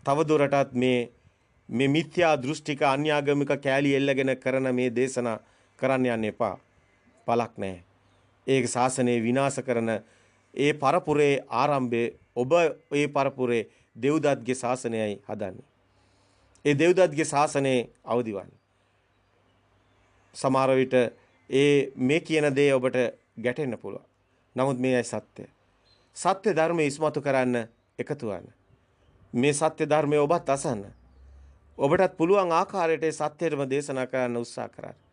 තව දුරටත් මේ මිත්‍යා දෘෂ්ටික අන්‍යාගමික කෑලි එල්ලගෙන කරන මේ දේශනා කරන්න යන්න එපා. පළක් නැහැ. ඒක ශාසනය විනාශ කරන ඒ පරපුරේ ආරම්භයේ ඔබ ඒ පරපුරේ දෙව්දත්ගේ ශාසනයයි හදන්නේ. ඒ දෙව්දත්ගේ ශාසනයේ අවදිවන්නේ. සමහර විට මේ කියන දේ ඔබට ගැටෙන්න පුළුවන්. නමුත් මේයි සත්‍ය. සත්‍ය ධර්මයේ ඉස්මතු කරන්න එකතු වෙන්න. මේ සත්‍ය ධර්මයේ ඔබත් අසන්න. ඔබටත් පුළුවන් ආකාරයට සත්‍යයටම දේශනා කරන්න උත්සාහ කරන්න.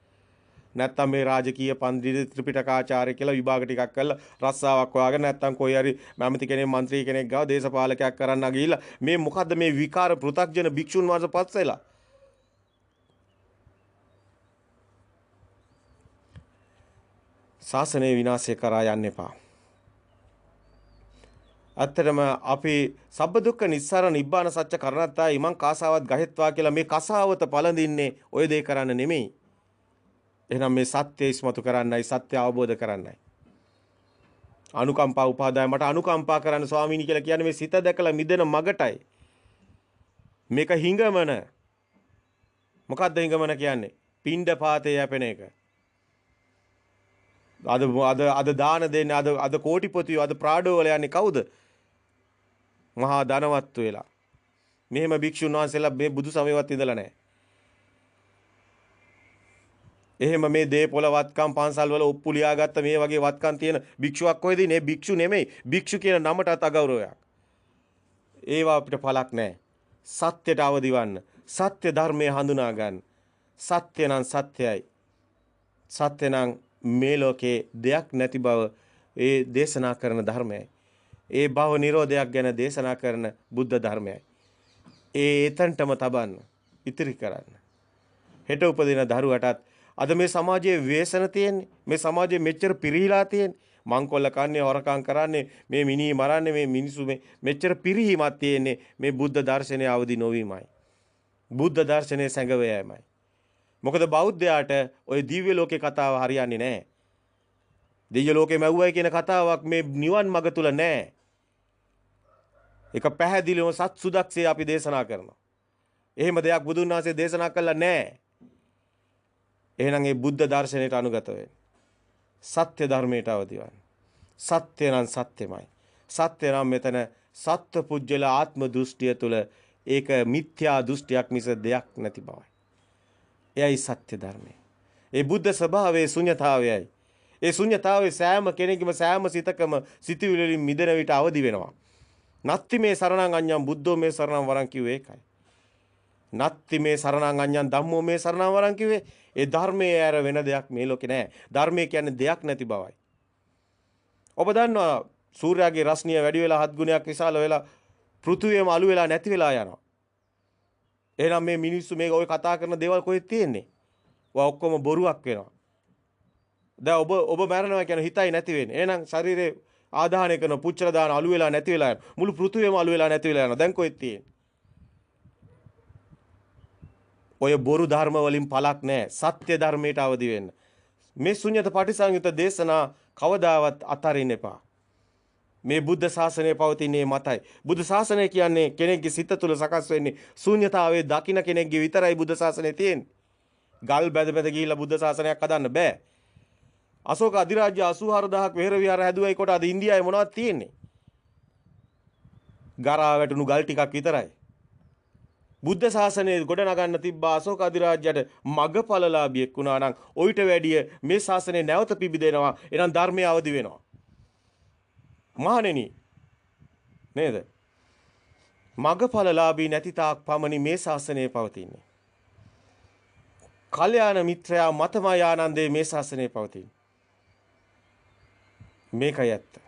නැත්තම් මේ රාජකීය පන්දිත ත්‍රිපිටකාචාර්ය කියලා විභාග ටිකක් කරලා රස්සාවක් හොයාගෙන නැත්තම් කොයි හරි මැමති කෙනෙක් മന്ത്രി කෙනෙක් ගාව දේශපාලකයක් කරන්න ගිහිල්ලා මේ මොකද්ද මේ විකාර පෘථග්ජන භික්ෂුන් වහන්සේ පස්සෙලා ශාසනය විනාශය කරා යන්න එපා. අත්‍තරම අපි සබ්බ දුක්ඛ නිස්සාර නිබ්බාන සත්‍ය කරණත්තා ඉමං කාසාවත් ගහෙත්වා කියලා මේ කසාවත පළඳින්නේ ඔය දේ කරන්න නෙමෙයි. එහෙනම් මේ සත්‍ය ඉස්මතු කරන්නයි සත්‍ය අවබෝධ කරන්නයි. අනුකම්පා උපාදාය මට අනුකම්පා කරන්න ස්වාමීනි කියලා කියන්නේ මේ සිත දැකලා මිදෙන මගටයි. මේක හිඟමන. මොකද්ද හිඟමන කියන්නේ? පිණ්ඩ පාතේ යැපෙන එක. අද දාන දෙන්නේ අද කෝටිපතියෝ අද ප්‍රාඩෝ වල යන්නේ කවුද? මහා ධනවත් වෙලා. මෙහෙම භික්ෂුන් වහන්සේලා මේ බුදු සමයවත් ඉඳලා නැහැ. එහෙම මේ දේපොළ වත්කම් පන්සල් වල ඔප්පු ලියාගත්ත මේ වගේ වත්කම් තියෙන භික්ෂුවක් කොහෙද ඉන්නේ? භික්ෂු නෙමෙයි. භික්ෂු කියන නමටත් අගෞරවයක්. ඒවා අපිට පළක් නැහැ. සත්‍යයට අවදිවන්න. සත්‍ය ධර්මයේ හඳුනා ගන්න. සත්‍ය නම් සත්‍යයි. සත්‍ය නම් මේ ලෝකේ දෙයක් නැති බව ඒ දේශනා කරන ධර්මයයි. ඒ භව නිරෝධයක් ගැන දේශනා කරන බුද්ධ ධර්මයයි. ඒ එතනටම තබන්න. ඉතිරි කරන්න. හෙට උපදින දරුවටත් අද මේ සමාජයේ ව්‍යසන තියෙන්නේ. මේ සමාජයේ මෙච්චර පිරිහිලා තියෙන්නේ. මංකොල්ල කන්නේ හොරකම් කරන්නේ මේ මිනි මරන්නේ මේ මිනිසු මෙච්චර පිරිහීමක් තියෙන්නේ මේ බුද්ධ දර්ශනය අවදි නොවීමයි. බුද්ධ දර්ශනයේ සැඟවෑමයි. මොකද බෞද්ධයාට ওই දිව්‍ය ලෝකේ කතාව හරියන්නේ නැහැ. දිව්‍ය ලෝකේ මැව්වයි කියන කතාවක් මේ නිවන් මඟ තුල නැහැ. ඒක පැහැදිලිවම සත් සුදක්සේ අපි දේශනා කරනවා. එහෙම දෙයක් බුදුන් වහන්සේ දේශනා කළා නැහැ. එහෙනම් ඒ බුද්ධ දර්ශනයට අනුගත වෙන්න. සත්‍ය ධර්මයට අවදිවන්න. සත්‍ය නම් සත්‍යමයි. සත්‍ය නම් මෙතන සත්ව පුජ්‍යල ආත්ම දෘෂ්ටිය තුල ඒක මිත්‍යා දෘෂ්ටියක් මිස දෙයක් නැති බවයි. එයයි සත්‍ය ධර්මය. ඒ බුද්ධ ස්වභාවයේ ශුන්‍යතාවයයි. ඒ ශුන්‍යතාවයේ සෑම කෙනෙකුම සෑම සිතකම සිටිවිලි වලින් මිදෙන විට අවදි වෙනවා. නත්ති මේ සරණං අඤ්ඤං බුද්ධෝ මේ සරණං වරං කිව්වේ ඒකයි. නත්ති මේ සරණං අඤ්ඤං ධම්මෝ මේ සරණං වරං කිව්වේ ඒ ධර්මයේ ඇර වෙන දෙයක් මේ ලෝකේ නැහැ. ධර්මයේ කියන්නේ දෙයක් නැති බවයි. ඔබ දන්නවා සූර්යාගේ රශ්මිය වැඩි වෙලා 7 ගුණයක් විශාල වෙලා පෘථුවියම අළු වෙලා නැති වෙලා යනවා. එහෙනම් මේ මිනිස්සු මේක ඔය කතා කරන දේවල් කොහෙද තියෙන්නේ? ඔය ඔක්කොම බොරුවක් වෙනවා. දැන් ඔබ මරනවා කියන හිතයි නැති වෙන්නේ. එහෙනම් ශරීරේ ආදාහනය කරන පුච්චර දාන අළු වෙලා නැති වෙලා යනවා. මුළු පෘථුවියම අළු වෙලා නැති වෙලා යනවා. දැන් කොහෙද තියෙන්නේ? ඔය බොරු ධර්ම වලින් පළක් නැහැ. සත්‍ය ධර්මයට අවදි වෙන්න. මේ ශුන්‍යත පටිසංයුත දේශනා කවදාවත් අතරින්න එපා. මේ බුද්ධ ශාසනය පවතින්නේ මතයි. බුද්ධ ශාසනය කියන්නේ කෙනෙක්ගේ සිත තුළ සකස් වෙන්නේ ශූන්‍යතාවයේ දකින්න කෙනෙක්ගේ විතරයි බුද්ධ ශාසනය තියෙන්නේ. ගල් බැද බැද ගිහිල්ලා බුද්ධ ශාසනයක් හදන්න බෑ. අශෝක අධිරාජ්‍ය 84000ක් වෙහෙර විහාර හැදුවයි කොට අද ඉන්දියාවේ මොනවද තියෙන්නේ? ගරා වැටුණු ගල් ටිකක් විතරයි. බුද්ධ ශාසනය ගොඩනගන්න තිබ්බා අශෝක අධිරාජ්‍යයට මගපලලාභියෙක් වුණා නම් ඔయిత වැඩිය මේ ශාසනය නැවත පිබිදෙනවා. එනම් ධර්මය අවදි වෙනවා. මහණෙනි නේද? මගපලලාභී නැති තාක් පමණි මේ ශාසනය පවතින්නේ. කල්යාණ මිත්‍රයා මතමයි ආනන්දේ මේ ශාසනය පවතින්නේ. මේකයි ඇත්ත.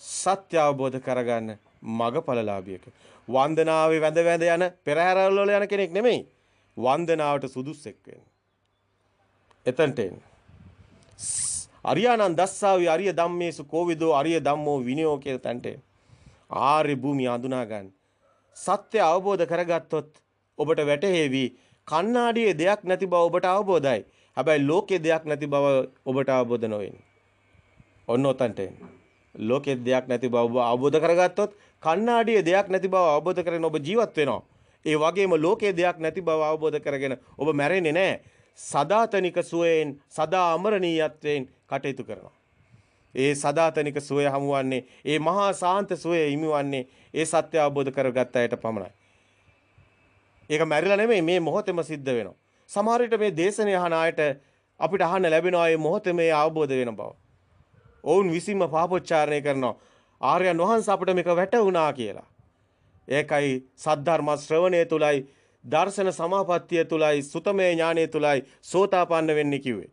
සත්‍ය අවබෝධ කරගන්න මගපලලාභියෙක්. වන්දනාවේ වැඳ වැඳ යන පෙරහැරවල වල යන කෙනෙක් නෙමෙයි. වන්දනාවට සුදුස්සෙක් වෙන්න. එතනට එන්න. අරියානන් දස්සාවි අරිය ධම්මේසු කෝවිදෝ අරිය ධම්මෝ විනයෝ කියන තැනට ආර්ය භූමිය හඳුනා ගන්න. සත්‍ය අවබෝධ කරගත්තොත් ඔබට වැටහෙවි කණ්ණාඩියේ දෙයක් නැති බව ඔබට අවබෝධයි. හැබැයි ලෝකේ දෙයක් නැති බව ඔබට අවබෝධ නොවෙන්නේ. ඔන්න ඔතනට එන්න. ලෝකේ දෙයක් නැති බව ඔබ අවබෝධ කරගත්තොත් කණ්ණාඩියේ දෙයක් නැති බව අවබෝධ කරගෙන ඔබ ජීවත් වෙනවා. ඒ වගේම ලෝකේ දෙයක් නැති බව අවබෝධ කරගෙන ඔබ මැරෙන්නේ නැහැ. සදාතනික සුවයෙන් සදා අමරණීයත්වයෙන් කටයුතු කරනවා. ඒ සදාතනික සුවය හමුවන්නේ ඒ මහා සාන්ත සුවය හිමිවන්නේ ඒ සත්‍ය අවබෝධ කරගත්ත අයට පමණයි. ඒක මැරිලා නෙමෙයි මේ මොහොතේම සිද්ධ වෙනවා. සමහර විට මේ දේශනේ අහන අයට අපිට අහන්න ලැබෙනවා මේ මොහොතේ මේ අවබෝධ වෙන බව. ඔවුන් විසින්ම පාපොච්චාරණය කරනවා. ආර්යයන් වහන්සේ අපිට මේක වැටුණා කියලා. ඒකයි සද්ධර්ම ශ්‍රවණය තුලයි දර්ශන සමාපත්තිය තුලයි සුතමේ ඥානය තුලයි සෝතාපන්න වෙන්නේ කිව්වේ.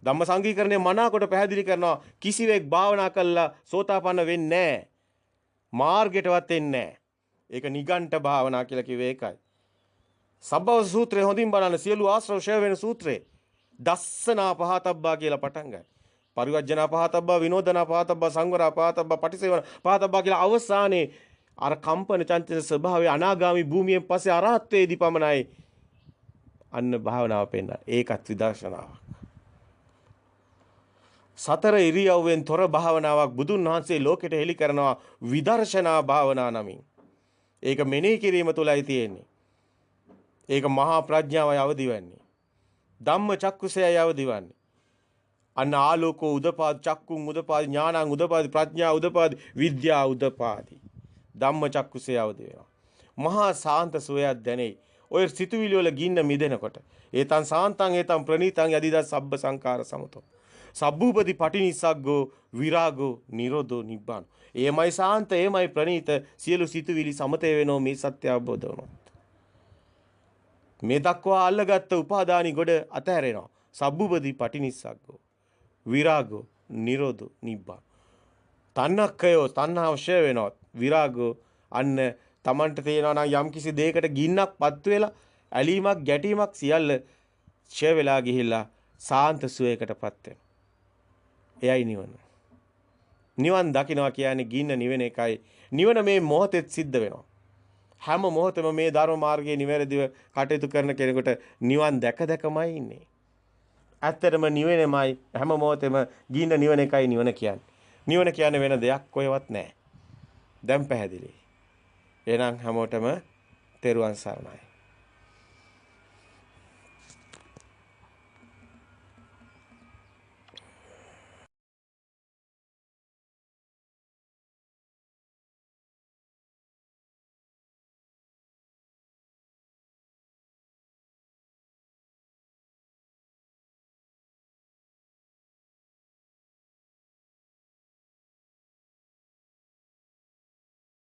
ධම්ම සංගීකරණය මනාකොට පැහැදිලි කරනවා කිසිවෙක් භාවනා කළා සෝතාපන්න වෙන්නේ නැහැ. මාර්ගයටවත් එන්නේ නැහැ. ඒක නිගණ්ඨ භාවනා කියලා කිව්වේ ඒකයි. සබ්බව සූත්‍රය හොඳින් බලන්න සියලු ආශ්‍රව ෂය වෙන සූත්‍රේ දස්සනා පහතබ්බා කියලා පටන් ගන්න. පරිවර්ජනා පහතබ්බා විනෝදනා පහතබ්බා සංවරා පහතබ්බා පටිසේවන පහතබ්බා කියලා අවසානයේ අර කම්පන චංචල ස්වභාවයේ අනාගාමි භූමියෙන් පස්සේ අරහත්වයේදී පමණයි අන්න භාවනාව පෙන්න. ඒකත් විදර්ශනාවක්. සතර ඉරියව්වෙන් තොර භාවනාවක් බුදුන් වහන්සේ ලෝකෙට හෙළි කරනවා විදර්ශනා භාවනා නමින්. ඒක මෙනෙහි කිරීම තුලයි තියෙන්නේ. ඒක මහා ප්‍රඥාවයි අවදි වෙන්නේ. ධම්ම චක්කුසයයි අවදි වන්නේ. අන්න ආලෝකෝ උදපාදි, චක්කුං උදපාදි, ඥානං උදපාදි, ප්‍රඥා උදපාදි, විද්‍යා උදපාදි. ධම්මචක්කුසේ අවදි වෙනවා. මහා සාන්ත සෝයක් දැනේ. ඔය සිතුවිලි වල ගින්න මිදෙනකොට ඒතං සාන්තං ඒතං ප්‍රණීතං යදිදා සබ්බ සංඛාර සමතෝ සබ්බූපති පටිනිස්සග්ගෝ විරාගෝ නිරෝධෝ නිබ්බාන. එයමයි සාන්ත, එයමයි ප්‍රණීත, සියලු සිතුවිලි සමතේ වෙනෝ මේ සත්‍ය අවබෝධ වුණොත්. මේ දක්වා අල්ලගත්ත උපාදානි ගොඩ අතහැරෙනවා. සබ්බූපති පටිනිස්සග්ගෝ විරාගෝ නිරෝධෝ නිබ්බාන. තණ්හක්ඛයෝ තණ්හාව ෂය වෙනවා. විරාගෝ අන්න Tamanට තේනවා නම් යම්කිසි දෙයකට ගින්නක් පත්තු වෙලා ඇලීමක් ගැටීමක් සියල්ල ෂය වෙලා ගිහිල්ලා සාන්ත සුවයකටපත් වෙනවා. එයයි නිවන. නිවන් දකින්නවා කියන්නේ ගින්න නිවෙන එකයි. නිවන මේ මොහොතෙත් සිද්ධ වෙනවා. හැම මොහොතෙම මේ ධර්ම මාර්ගයේ නිවැරදිව කටයුතු කරන කෙනෙකුට නිවන් දැක දැකමයි ඉන්නේ. ඇත්තටම නිවෙනමයි හැම මොහොතෙම ගින්න නිවන එකයි නිවන කියන්නේ. නිවන කියන්නේ වෙන දෙයක් කොහෙවත් නැහැ. දැන් පැහැදිලි. එහෙනම් හැමෝටම තෙරුවන් සරණයි.